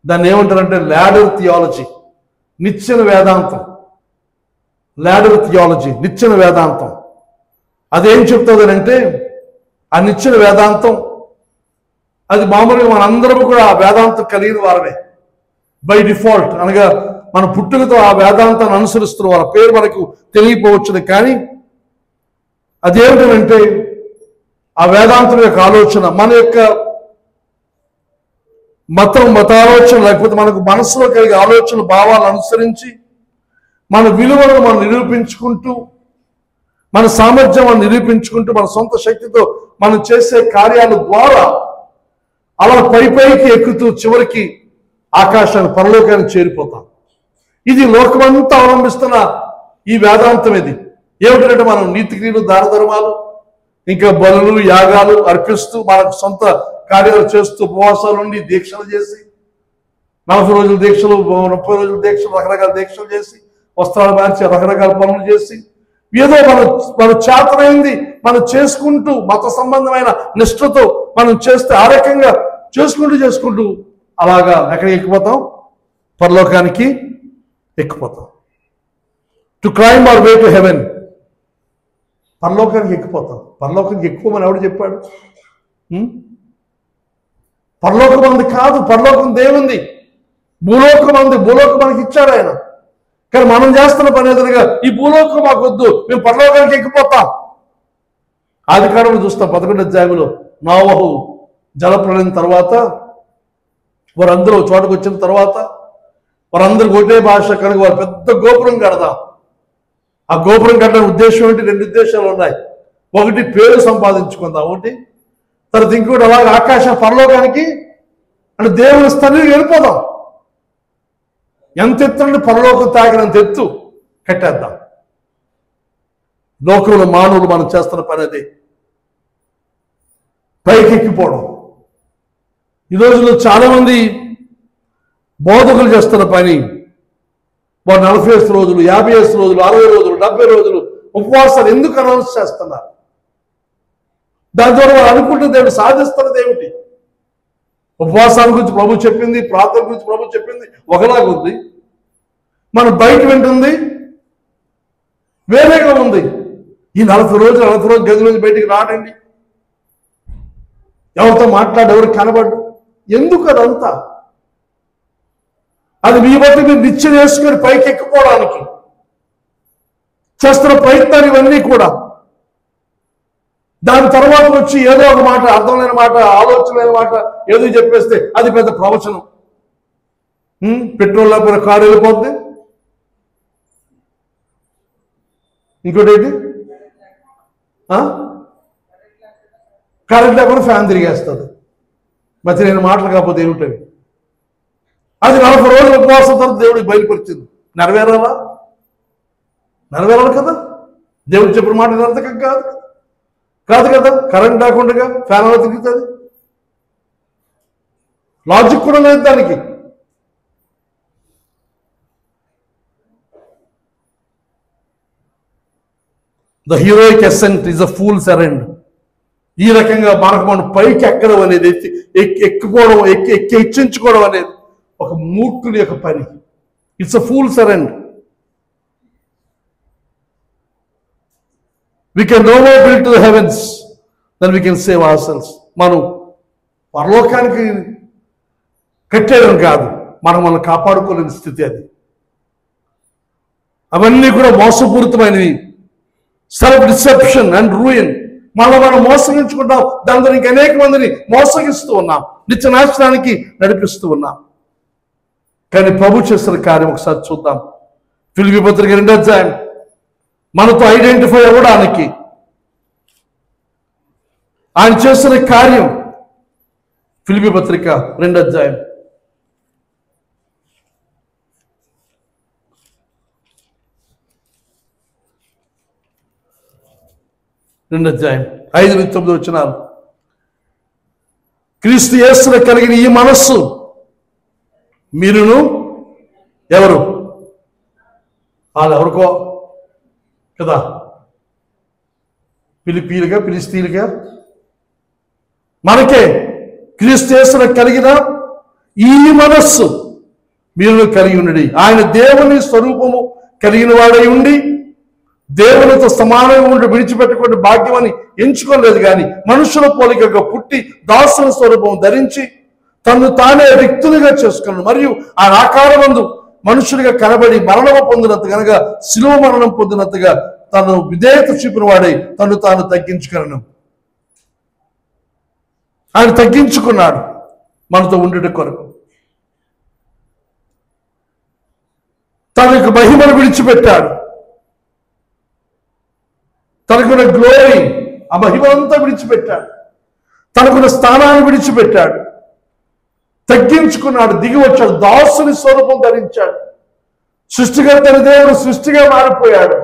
Speaker 1: దాన్ని ఏమంటారంటే లాడర్ థియాలజీ, నిచ్చెన వేదాంతం. లాడర్ థియాలజీ, నిచ్చెన వేదాంతం. అదేం చెప్తుంది అంటే, ఆ నిచ్చెన వేదాంతం అది మామూలుగా మనందరం కూడా ఆ వేదాంతం కలిగిన వారమే బై డిఫాల్ట్, అనగా మన పుట్టుకతో ఆ వేదాంతాన్ని అనుసరిస్తున్న వారి పేరు మనకు తెలియపోవచ్చును. కానీ అదేమిటంటే ఆ వేదాంతం యొక్క ఆలోచన మన యొక్క మతాలోచన, లేకపోతే మనకు మనసులో కలిగే ఆలోచన భావాలను అనుసరించి మన విలువలను మనం నిరూపించుకుంటూ, మన సామర్థ్యం మనం నిరూపించుకుంటూ, మన సొంత శక్తితో మనం చేసే కార్యాల ద్వారా అలా పైకి ఎక్కుతూ చివరికి ఆకాశాన్ని, పరలోకాన్ని చేరిపోతాం. ఇది లోకమంతా అవలంబిస్తున్న ఈ వేదాంతం. ఇది ఏమిటంటే మనం నీతి క్రియలు, దాన ధర్మాలు, ఇంకా బలులు యాగాలు అర్పిస్తూ మనకు సొంత కార్యాలు చేస్తూ ఉపవాసాలు ఉండి దీక్షలు చేసి 40 రోజుల దీక్షలు 30 రోజుల దీక్షలు రకరకాల దీక్షలు చేసి వస్త్రాలు మార్చి రకరకాల పనులు చేసి ఏదో మన చేతనైంది మనం చేసుకుంటూ మత సంబంధమైన నిష్ఠతో మనం చేస్తే ఆ రకంగా చేసుకుంటూ అలాగా ఎక్కడికి ఎక్కిపోతాం? పరలోకానికి ఎక్కిపోతాం. To climb our way to heaven. పరలోకానికి ఎక్కిపోతాం. పరలోకానికి ఎక్కువమని ఎవడు చెప్పాడు? పరలోకం అంది కాదు, పరలోకం దేవుంది. భూలోకం అంది, భూలోకం మనకి ఇచ్చాడు ఆయన. కానీ మనం చేస్తున్న పని ఎదురుగా ఈ భూలోకం మాకు వద్దు, మేము పరలోకానికి ఎక్కిపోతాం. ఆదికాండం చూస్తాం 11వ అధ్యాయంలో నోవహు జలప్రళయం తర్వాత వారందరూ చోటకు వచ్చిన తర్వాత వారందరికి ఒకటే భాష కనుక వారు పెద్ద గోపురం కడదాం. ఆ గోపురం కట్టడానికి ఉద్దేశం ఏంటి? 2 ఉద్దేశాలు ఉన్నాయి. ఒకటి పేరు సంపాదించుకుందాం, ఒకటి తర్వాత ఇంకోటి అలాగే ఆకాశ పరలోకానికి అంటే దేవుని స్థాయికి వెళ్ళిపోదాం. ఎంత ఎత్తునండి? పరలోకం తాగినంత ఎత్తు కట్టేద్దాం. లోకంలో మానవులు మనం చేస్తున్న పని అదే, పైకి ఎక్కిపోవడం. ఈ రోజుల్లో చాలా మంది బోధకులు చేస్తున్న పని వారు 40 రోజులు 50 రోజులు 60 రోజులు 70 రోజులు ఉపవాసాలు ఎందుకు అనౌన్స్ చేస్తున్నారు? దాని ద్వారా వారు అనుకుంటున్నది ఏమిటి? సాధిస్తున్నది ఏమిటి? ఉపవాసాల గురించి ప్రభు చెప్పింది, ప్రార్థన గురించి ప్రభు చెప్పింది ఒకలాగా ఉంది, మనం బయట వింటుంది వేరేగా ఉంది. ఈ 40 రోజులు గది నుంచి బయటికి రాడండి, ఎవరితో మాట్లాడు, ఎవరికి కనబడ్డు, ఎందుకు అదంతా? అది మీ బట్టి మీరు నిత్యం వేసుకొని పైకి ఎక్కిపోవడానికి చేస్తున్న ప్రయత్నాలు ఇవన్నీ కూడా. దాని తర్వాత వచ్చి ఏదో ఒక మాట, అర్థం లేని మాట, ఆలోచన లేని మాట ఏదో చెప్పేస్తే అది పెద్ద ప్రవచనం. పెట్రోల్ లేకపోయినా కారు వెళ్ళిపోద్ది. ఇంకోటి ఏంటి? కరెంట్ లేకపోతే ఫ్యాన్ తిరిగేస్తుంది. మరి నేను మాటలు కాకపోతే ఏమిటవి? అది 40 రోజుల ఉపవాసం తర్వాత దేవుడికి బయలుపరిచింది. నెరవేరాలి కదా? దేవుడు చెప్పిన మాట నిరర్థకం కాదు కదా. కరెంట్ లేకుండా ఫ్యాన్ అలా తిరుగుతుంది, లాజిక్ కూడా లేదు దానికి. The heroic ascent is a fool's errand. ఈ రకంగా మనం పైకి ఎక్కడం అనేది, ఎక్కిపోవడం, హెచ్చించుకోవడం అనేది ఒక మూర్ఖుని యొక్క పని. It's a fool's errand. We can no more build to the heavens than we can save ourselves. మనం పరలోకానికి కట్టేయడం కాదు, మనం కాపాడుకోలేని స్థితి అది. అవన్నీ కూడా మోసపూరితమైనవి. Self deception and ruin. మనం మోసగించుకుంటాం, దాని ద్వారా అనేక మందిని మోసగిస్తూ ఉన్నాం, నిత్య నాశనానికి నడిపిస్తూ ఉన్నాం. కానీ ప్రభు చేసిన కార్యం ఒకసారి చూద్దాం. ఫిలిప్పీ పత్రిక 2వ అధ్యాయం. మనతో ఐడెంటిఫై అవ్వడానికి ఆయన చేసిన కార్యం. ఫిలిప్పీ పత్రిక 2వ అధ్యాయం. అధ్యాయం 5-9 వచనాలు. క్రీస్తు యేసులో కలిగిన ఈ మనస్సు మీరును ఎవరు? వాళ్ళు ఎవరికో కదా, ఫిలిప్పీలుగా ఫిలిస్తీన్లుగా మనకే క్రీస్తు యేసులో కలిగిన ఈ మనస్సు మీరును కలిగి ఉండి, ఆయన దేవుని స్వరూపము కలిగిన వాడై ఉండి దేవునితో సమానంగా ఉండి విడిచిపెట్టకుండా భాగ్యం అని ఎంచుకోలేదు, కానీ మనుషుల పోలికగా పుట్టి దాసుల స్వరూపం ధరించి తను తానే రిక్తునిగా చేసుకున్నాడు. మరియు ఆ ఆకారమందు మనుషుడిగా కనబడి మరణము పొందినంత కనుక శిలువ మరణం పొందినంతగా తను విధేయత చూపిన వాడై తను తాను తగ్గించుకున్నాను. ఆయన తగ్గించుకున్నాడు మనతో ఉండుట కొరకు. తన యొక్క మహిమను విడిచిపెట్టాడు. తనకున్న గ్లోరీ, ఆ మహిమంతా విడిచిపెట్టాడు. తనకున్న స్థానాన్ని విడిచిపెట్టాడు, తగ్గించుకున్నాడు, దిగి వచ్చాడు, దాసుని స్వరూపం ధరించాడు. సృష్టికర్తని దేవుడు సృష్టిగా మారిపోయాడు.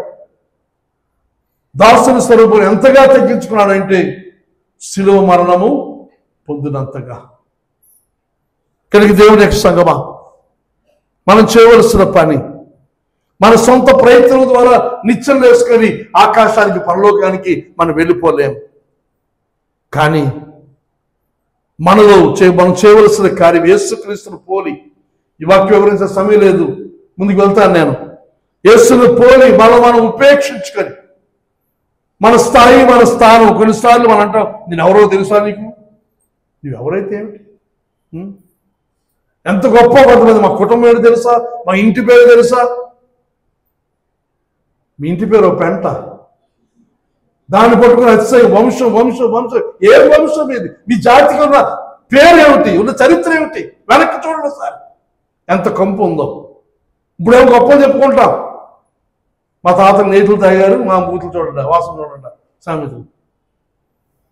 Speaker 1: దాసుని స్వరూపం ఎంతగా తగ్గించుకున్నాడంటే శిలువ మరణము పొందినంతగా. కనుక దేవుని యొక్క సంగమా, మనం చేయవలసిన పని, మన సొంత ప్రయత్నం ద్వారా నిత్యం వేసుకొని ఆకాశానికి పరలోకానికి మనం వెళ్ళిపోలేం. కానీ మనం చేయవలసిన కార్యం యేసుక్రీస్తును పోలి, ఈ వాక్యం వివరించే సమయం లేదు, ముందుకు వెళ్తాను నేను. యేసును పోలి మనం ఉపేక్షించుకొని మన స్థాయి, మన స్థానం, కొన్నిసార్లు మనం అంటాం, నేను ఎవరో తెలుసా నీకు? నువ్వెవరైతే ఏమిటి? ఎంత గొప్ప కొంతమంది, మా కుటుంబం ఏంటి తెలుసా, మా ఇంటి పేరు తెలుసా? మీ ఇంటి పేరు పెంట, దాన్ని పట్టుకుని అతిశయ వంశం వంశం వంశం. ఏ వంశం ఇది? మీ జాతికి ఉన్న పేరు ఏమిటి? ఉన్న చరిత్ర ఏమిటి? వెనక్కి చూడండి సార్, ఎంత కంపు ఉందో. ఇప్పుడేమో గొప్ప చెప్పుకుంటాం, మా తాతలు నేతులు తాగారు, మా బూతులు చూడండి, వాసన చూడండి, సామెతలు.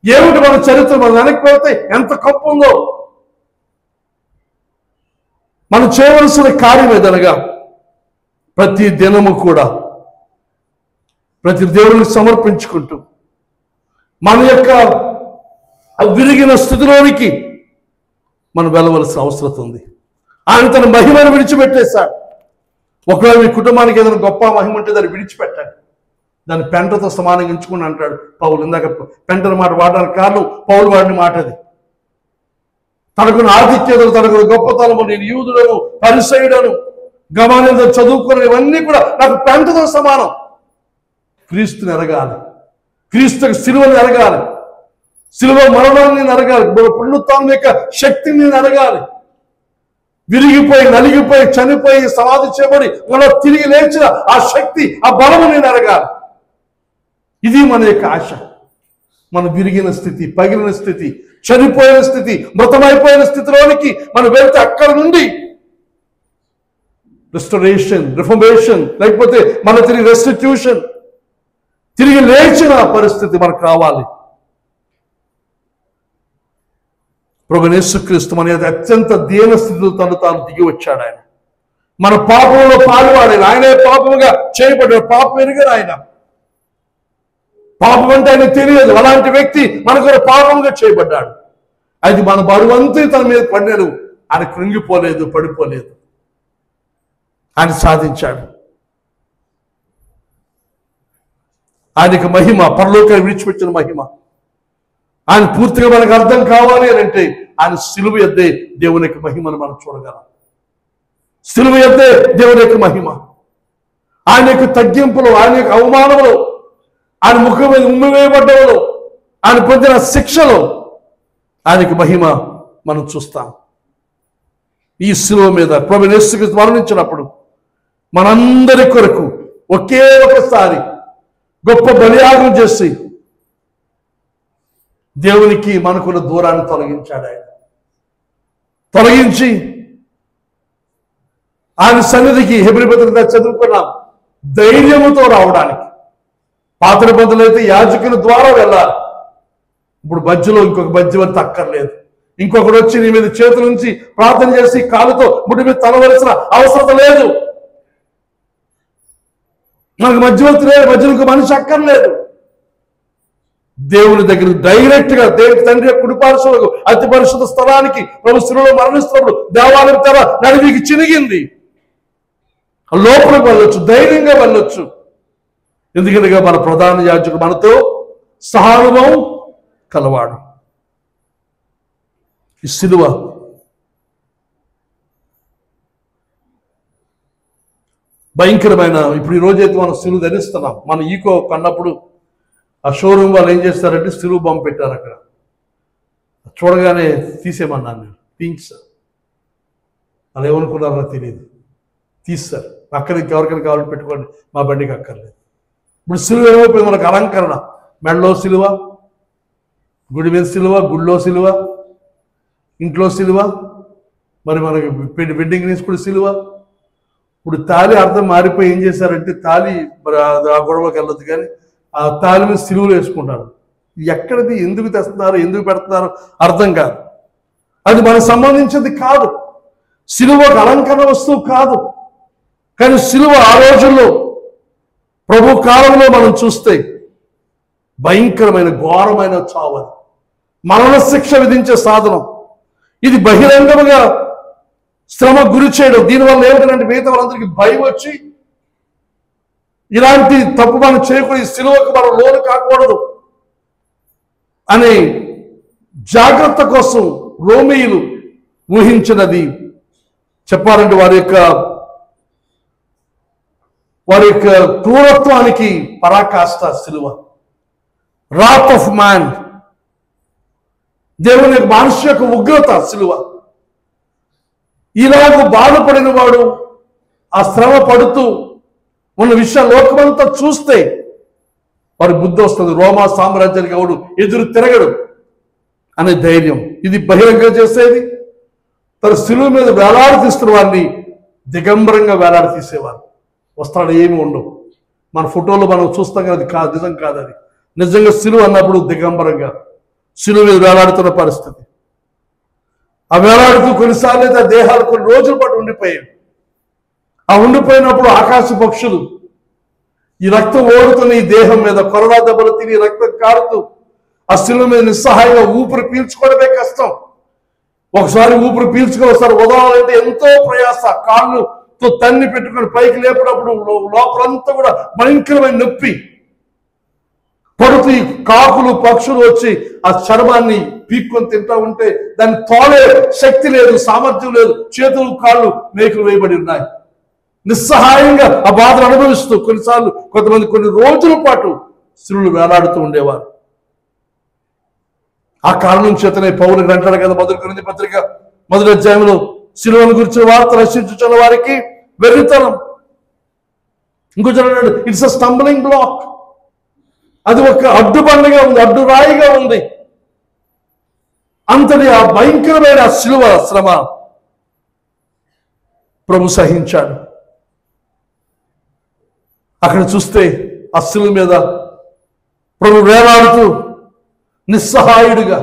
Speaker 1: ఏమిటి మన చరిత్ర? మన వెనక్కి వెళ్తే ఎంత కంపు ఉందో. మనం చేయవలసిన కార్యం ఏదనగా ప్రతి దినము కూడా ప్రతి దేవునికి సమర్పించుకుంటూ మన యొక్క విరిగిన స్థితిలోనికి మనం వెళ్ళవలసిన అవసరం ఉంది. ఆయన తన మహిమను విడిచిపెట్టేశాడు. ఒకవేళ మీ కుటుంబానికి ఏదైనా గొప్ప మహిమ ఉంటే దాన్ని విడిచిపెట్టాడు, దాన్ని పెంటతో సమానంగా ఎంచుకుని అంటాడు పౌలు. ఇందాక పెంటని మాట వాడడానికి కారణం పౌలు వాడిన మాట అది. తనకున్న ఆతిథ్యతలు, తనకున్న గొప్పతనము, నేను యూదుడను, పరిసయుడను, గమనించ చదువుకున్న ఇవన్నీ కూడా నాకు పెంటతో సమానం. క్రీస్తుని ఎరగాలి, క్రీస్తుకి సిలువని ఎరగాలి, సిలువ మరణాన్ని నేను ఎరగాలి, పునరుత్థానం యొక్క శక్తిని నేను ఎరగాలి. విరిగిపోయి, నలిగిపోయి, చనిపోయి, సమాధి చేయబడి మనం తిరిగి లేచిన ఆ శక్తి, ఆ బలము నేను ఎరగాలి. ఇది మన యొక్క ఆశ. మన విరిగిన స్థితి, పగిలిన స్థితి, చనిపోయిన స్థితి, మృతమైపోయిన స్థితిలోనికి మనం వెళ్తే అక్కడ నుండి రెస్టరేషన్, రిఫర్మేషన్, లేకపోతే మన తిరిగి రెస్టిట్యూషన్, తిరిగి లేచిన పరిస్థితి మనకు రావాలి. ప్రభువైన యేసుక్రీస్తు మన అత్యంత దీన స్థితిలో తను తాను దిగి వచ్చాడు. ఆయన మన పాపంలో పాలువాడాడు. ఆయనే పాపముగా చేయబడ్డాడు. పాపం ఎరుగడు ఆయన. పాపం అంటే ఆయన తెలియదు. అలాంటి వ్యక్తి మనకు పాపంగా చేయబడ్డాడు. అది మన బరువంతా తన మీద పడినాడు. ఆయన కృంగిపోలేదు, పడిపోలేదు, ఆయన సాధించాడు. ఆయనకు మహిమ, పరలోకాన్ని విడిచిపెట్టిన మహిమ. ఆయన పూర్తిగా మనకు అర్థం కావాలి అని అంటే ఆయన సిలువ ఎద్దే దేవుని యొక్క మహిమను మనం చూడగలం. సిలువ ఎద్దే దేవుని యొక్క మహిమ. ఆయన యొక్క తగ్గింపులు, ఆయన యొక్క అవమానములు, ఆయన ముఖం మీద ఉమ్మివేయబడ్డవులు, ఆయన పొందిన శిక్షలు, ఆయనకి మహిమ మనం చూస్తాం. ఈ సిలువ మీద ప్రభువైన యేసుక్రీస్తు మరణించినప్పుడు మనందరి కొరకు ఒకే ఒకసారి గొప్ప బలియాగం చేసి దేవునికి మనకున్న దూరాన్ని తొలగించాడు. ఆయన తొలగించి ఆయన సన్నిధికి హెబ్రీ పత్రిక చదువుకున్నాం, ధైర్యముతో రావడానికి. పాత నిబంధనలు అయితే యాజకుల ద్వారా వెళ్ళాలి. ఇప్పుడు మధ్యలో ఇంకొక మధ్యవర్తి అక్కర్లేదు. ఇంకొకరు వచ్చి నీ మీద చేతుల నుంచి ప్రార్థన చేసి కాలుతో ముడి మీద తలవలసిన అవసరం లేదు. మనకు మధ్యవర్తి లేదు, మధ్యలో ఇంకో మనిషి అక్కర్లేదు. దేవుని దగ్గర డైరెక్ట్ గా దేవుని తండ్రి యొక్క కుడిపార్శ్వకు అతి పరిశుద్ధ స్థలానికి ప్రభు శిలువలో మరణిస్తున్నప్పుడు దేవాలయం తెర నడివికి చినిగింది. లోపలికి వెళ్ళొచ్చు, ధైర్యంగా వెళ్ళొచ్చు. ఎందుకంటే మన ప్రధాన యాజకుడు మనతో సహానుభవం కలవాడు. ఈ సిలువ భయంకరమైన, ఇప్పుడు ఈ రోజైతే మనం సిలువ ధరిస్తున్నాం. మన ఈకో కన్నప్పుడు ఆ షోరూమ్ వాళ్ళు ఏం చేస్తారంటే సిలువ బొమ్మ పెట్టారు అక్కడ. చూడగానే తీసేయమన్నాను నేను, తీయించారు. అలా ఏమనుకున్నారో తెలియదు, తీస్తారు. అక్కడికి ఎవరికైనా కావాలి పెట్టుకోండి, మా బండికి అక్కర్లేదు. ఇప్పుడు సిలువ ఏమైపోయింది మనకు అలంకరణ. మెడలో సిలువ, గుడి మీద సిలువ, గుడిలో సిలువ, ఇంట్లో సిలువ, మరి మనకి వెడ్డింగ్ న్యూస్ కూడా సిలువ. ఇప్పుడు తాళి అర్థం మారిపోయి ఏం చేశారంటే తాళి మరి ఆ గొడవలోకి వెళ్ళదు, కానీ ఆ తాళి మీద సిలువలు వేసుకుంటారు. ఎక్కడిది, ఎందుకు తెస్తున్నారు, ఎందుకు పెడుతున్నారు అర్థం కాదు. అది మనకు సంబంధించింది కాదు. సిలువ ఒక అలంకరణ వస్తువు కాదు. కానీ సిలువ ఆ రోజుల్లో ప్రభు కాలంలో మనం చూస్తే భయంకరమైన ఘోరమైన చావు, అది మరణ శిక్ష విధించే సాధనం. ఇది బహిరంగముగా శ్రమ గురి చేయడం. దీనివల్ల ఏమిటంటే మిగతా వాళ్ళందరికీ భయం వచ్చి ఇలాంటి తప్పు మనం చేయకూడదు, ఈ సిలువకు మనం లోను కాకూడదు అనే జాగ్రత్త కోసం రోమీయులు ఊహించినది. చెప్పాలంటే వారి యొక్క క్రూరత్వానికి పరాకాష్ట సిలువ. రాత్ ఆఫ్ మ్యాన్, దేవుని యొక్క మనిషి యొక్క ఉగ్రత సిలువ. ఇలాగ బాధపడిన వాడు ఆ శ్రమ పడుతూ ఉన్న విషయం లోకమంతా చూస్తే వారి బుద్ధి వస్తుంది. రోమా సామ్రాజ్యానికి ఎవడు ఎదురు తిరగడు అనే ధైర్యం. ఇది బహిరంగం చేసేది. తన సిలువ మీద వేలాడి తీస్తున్న వారిని దిగంబరంగా వేలాడి తీసేవారు. వస్త్రాలు ఏమి ఉండవు. మన ఫోటోలో మనం చూస్తాం కదా, అది కాదు, నిజం కాదు. అది నిజంగా సిలువ అన్నప్పుడు దిగంబరంగా సిలువ మీద వేలాడుతున్న పరిస్థితి. ఆ వేలాడుతూ కొన్నిసార్లు అయితే ఆ దేహాలు కొన్ని రోజుల పాటు ఉండిపోయాయి. ఆ ఉండిపోయినప్పుడు ఆకాశ పక్షులు ఈ రక్తం ఓడుతున్న ఈ దేహం మీద కొరడా దెబ్బలు తిని రక్తం కారుతూ ఆ సిలువ మీద నిస్సహాయంగా ఊపిరి పీల్చుకోవడమే కష్టం. ఒకసారి ఊపిరి పీల్చుకోసారి వదలాలంటే ఎంతో ప్రయాస. కాళ్ళుతో తన్ని పెట్టుకుని పైకి లేపినప్పుడు లోపలంతా కూడా భయంకరమైన నొప్పి పడుతూ ఈ కాకులు పక్షులు వచ్చి ఆ చర్మాన్ని పీక్కొని తింటా ఉంటే దాన్ని తోలే శక్తి లేదు, సామర్థ్యం లేదు. చేతులు కాళ్ళు మేకులు వేయబడి ఉన్నాయి. నిస్సహాయంగా ఆ బాధను అనుభవిస్తూ కొన్నిసార్లు కొంతమంది కొన్ని రోజుల పాటు సిలువలు వేలాడుతూ ఉండేవారు. ఆ కారణం చేతనే పౌరులకు అంటాడు కదా, మొదటి కొరింథీ పత్రిక 1వ అధ్యాయంలో, సిలువను గురించిన వార్త రచించుచున్న వారికి వెర్రితనం. ఇంకొంచెం ఇట్స్ అ స్టంబ్లింగ్ బ్లాక్. అది ఒక అడ్డుబండగా ఉంది, అడ్డురాయిగా ఉంది. అంతటి ఆ భయంకరమైన సిలువ శ్రమ ప్రభు సహించాడు. అక్కడ చూస్తే ఆ సిలువ మీద ప్రభు వేలాడుతూ నిస్సహాయుడిగా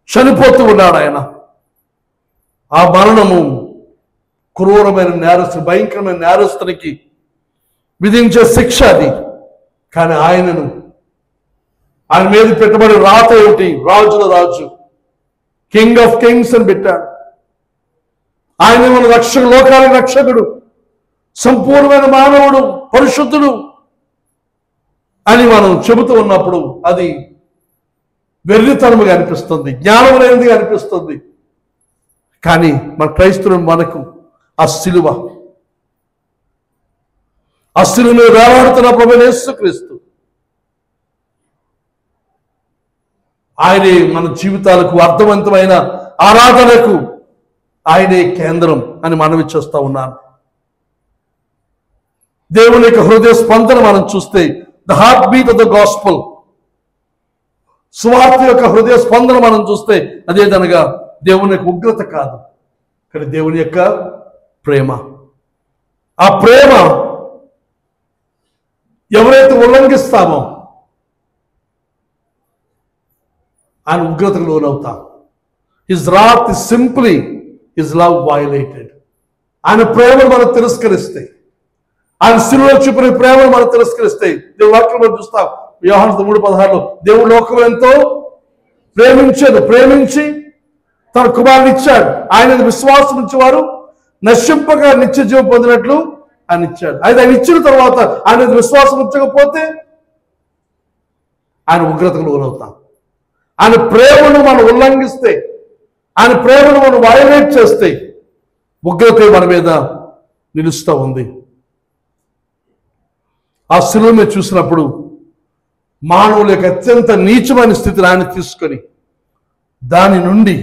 Speaker 1: చనిపోతూ ఉన్నాడు ఆయన. ఆ మరణము క్రూరమైన నేరస్తు, భయంకరమైన నేరస్తునికి విధించే శిక్ష అది. కానీ ఆయన మీద పెట్టబడి రాత ఏమిటి? రాజుల రాజు, కింగ్ ఆఫ్ కింగ్స్ అని పెట్టాడు. ఆయన మన రక్షకుడు, లోకానికి రక్షకుడు, సంపూర్ణమైన మానవుడు, పరిశుద్ధుడు అని మనం చెబుతూ ఉన్నప్పుడు అది వెర్రితనముగా అనిపిస్తుంది, జ్ఞానం లేనిదిగా అనిపిస్తుంది. కానీ మన క్రైస్తవులు మనకు ఆ సిలువ మీద వేలాడుతున్న ప్రభువైన యేసుక్రీస్తు ఆయనే మన జీవితాలకు అర్థవంతమైన ఆరాధనకు ఆయనే కేంద్రం అని మనవి చేస్తూ ఉన్నాను. దేవుని యొక్క హృదయ స్పందన మనం చూస్తే the heart beat of the gospel, సువార్త యొక్క హృదయ స్పందన మనం చూస్తే అదేదనగా దేవుని యొక్క ఉగ్రత కాదు, కానీ దేవుని యొక్క ప్రేమ. ఆ ప్రేమ ఎవరైతే ఉల్లంఘిస్తామో ఆయన ఉగ్రతకు లోనవుతాం. His wrath is simply his love violated. ఆయన ప్రేమను మనం తిరస్కరిస్తే, ఆయన సిలువలో చూపిన ప్రేమను మనం తిరస్కరిస్తే, దేవుడు వాక్యం మనం చూస్తాం యోహాను 3:16లో, దేవుడు లోకం ఎంతో ప్రేమించి తన కుమారుని ఇచ్చాడు, ఆయన విశ్వాసం ఉంచేవారు నశింపగా నిత్య జీవం పొందినట్లు ఆయన ఇచ్చాడు. అయితే ఆయన ఇచ్చిన తర్వాత ఆయన విశ్వాసం ఉంచకపోతే ఆయన ఉగ్రతకు లోనవుతాం. ఆయన ప్రేమను మనం ఉల్లంఘిస్తే, ఆయన ప్రేమను మనం వయలేట్ చేస్తే ఉగ్రత మన మీద నిలుస్తూ ఉంది. ఆ సిలువ మీద చూసినప్పుడు మానవుల యొక్క అత్యంత నీచమైన స్థితిని ఆయన తీసుకొని దాని నుండి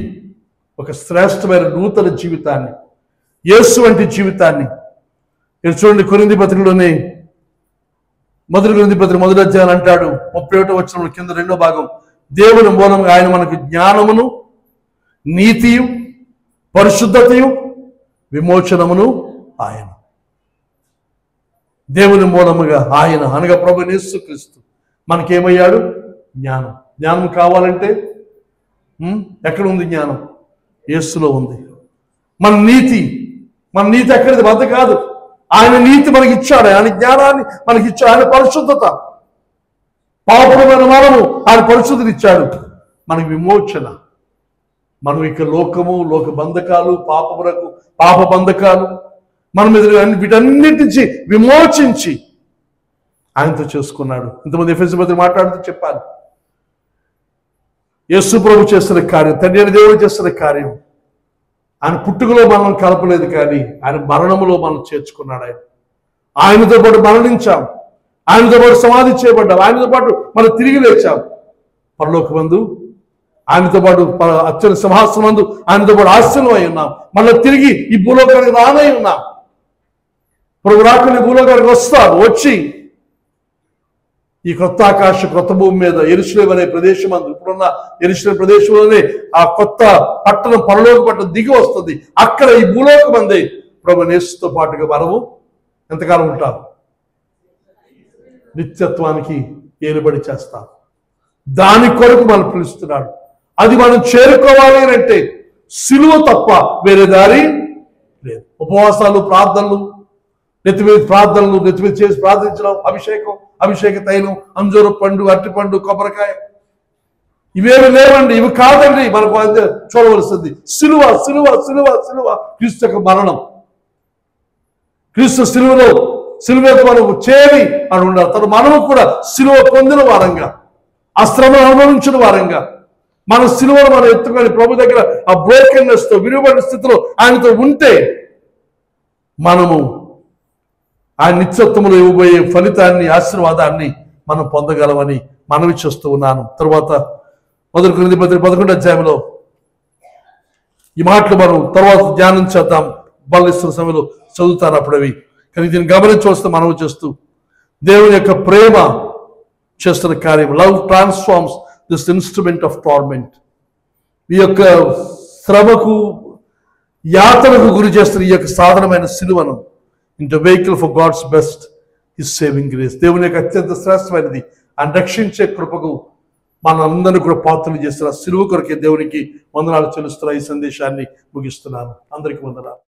Speaker 1: ఒక శ్రేష్టమైన నూతన జీవితాన్ని, యేసు వంటి జీవితాన్ని చూడండి. కొరింథీ పత్రికలోనే 1 కొరింథీ పత్రిక 1వ అధ్యాయం అంటాడు 31వ వచనం కింద 2వ భాగం, దేవుని మూలంగా ఆయన మనకు జ్ఞానమును, నీతియు, పరిశుద్ధతయు, విమోచనమును ఆయన. దేవుని మూలముగా ఆయన అనగా ప్రభువైన యేసుక్రీస్తు మనకేమయ్యాడు? జ్ఞానం. జ్ఞానం కావాలంటే ఎక్కడ ఉంది జ్ఞానం? యేసులో ఉంది. మన నీతి ఎక్కడిది? వద్ద కాదు. ఆయన నీతి మనకి ఇచ్చాడు, ఆయన జ్ఞానాన్ని మనకి ఇచ్చాడు, ఆయన పరిశుద్ధత. పాపులమైన మనము ఆయన పరిశుద్ధినిచ్చాడు, మనకి విమోచన. మనం ఇక లోకము, లోక బంధకాలు, పాప బంధకాలు మన మీద వీటన్నిటి నుంచి విమోచించి ఆయనతో చేసుకున్నాడు. ఇంతమంది ఎఫెసీ పత్రిక మాట్లాడుతూ చెప్పాను, యేసు ప్రభు చేస్తున్న కార్యం, తండ్రి అయిన దేవుడు చేస్తున్న కార్యం. ఆయన పుట్టుకలో మనం కలపలేదు, కానీ ఆయన మరణములో మనం చేర్చుకున్నాడు. ఆయనతో పాటు మరణించాం, ఆయనతో పాటు సమాధి చేయబడ్డాం, ఆయనతో పాటు మనం తిరిగి లేచాం పరలోకమందు. ఆయనతో పాటు అత్యంత సింహాసనమందు ఆయనతో పాటు ఆశీనం అయి ఉన్నాం. మళ్ళీ తిరిగి ఈ భూలోకానికి రానై ఉన్నాం. ప్రభు రాకుని భూలోకానికి వచ్చి ఈ కొత్త ఆకాశ, కొత్త భూమి మీద యెరూషలేము అనే ప్రదేశం అందు, ఇప్పుడున్న యెరూషలేము ప్రదేశంలోనే ఆ కొత్త పట్టణం, పరలోక పట్టణం దిగి వస్తుంది. అక్కడ ఈ భూలోకం అందే ప్రభు యేసుతో పాటుగా మనము ఎంతకాలం ఉంటాం? నిత్యత్వానికి ఏలుబడి చేస్తాం. దాని కొరకు మనం పిలుస్తున్నాడు. అది మనం చేరుకోవాలి అంటే సిలువ తప్ప వేరే దారి లేదు. ఉపవాసాలు, ప్రార్థనలు, నెత్తిమీద ప్రార్థనలు, నెత్తిమీద చేసి ప్రార్థించడం, అభిషేక తైలం, అంజూర పండు, అరటిపండు, కొబ్బరికాయ, ఇవేమి లేవండి. ఇవి కాదండి మనకు చూడవలసింది. సిలువ, సిలువ, సిలువ, సిలువ. క్రీస్తు యొక్క మరణం, క్రీస్తు సిలువలో, సిలువతో మనకు చేరి అని ఉండాలి. తను మనము కూడా సిలువ పొందిన వారంగా, ఆ శ్రమను అనుభవించిన వారంగా, మన సిలువను మనం ఎత్తుకొని ప్రభు దగ్గర ఆ బ్రోకెన్నెస్ తో, విలువబడిన స్థితిలో ఆయనతో ఉంటే మనము ఆ నిత్యత్వములో ఇవ్వబోయే ఫలితాన్ని, ఆశీర్వాదాన్ని మనం పొందగలమని మనవి చేస్తూ ఉన్నాను. తర్వాత 1 కొరింథీ పత్రిక 11వ అధ్యాయంలో ఈ మాటలు మనం తర్వాత ధ్యానం చేద్దాం. బలిస్తున్న సమయంలో చదువుతాను అప్పుడు అవి. కానీ దీన్ని గమనించవలసిన మనవి చేస్తూ, దేవుని యొక్క ప్రేమ చేస్తున్న కార్యం, love transforms this instrument of torment. ఈ యొక్క శ్రమకు, యాతనకు గురి చేస్తున్న ఈ యొక్క సాధనమైన సిలువను into vehicle for God's best, His saving grace. దేవుని యొక్క అత్యంత శ్రేష్టమైనది ఆయన రక్షించే కృపకు మనందరినీ కూడా పాత్రలు చేస్తున్న సిలువ కొరకే దేవునికి వందనాలు చెల్లిస్తున్న ఈ సందేశాన్ని ముగిస్తున్నాను. అందరికీ వందనాలు.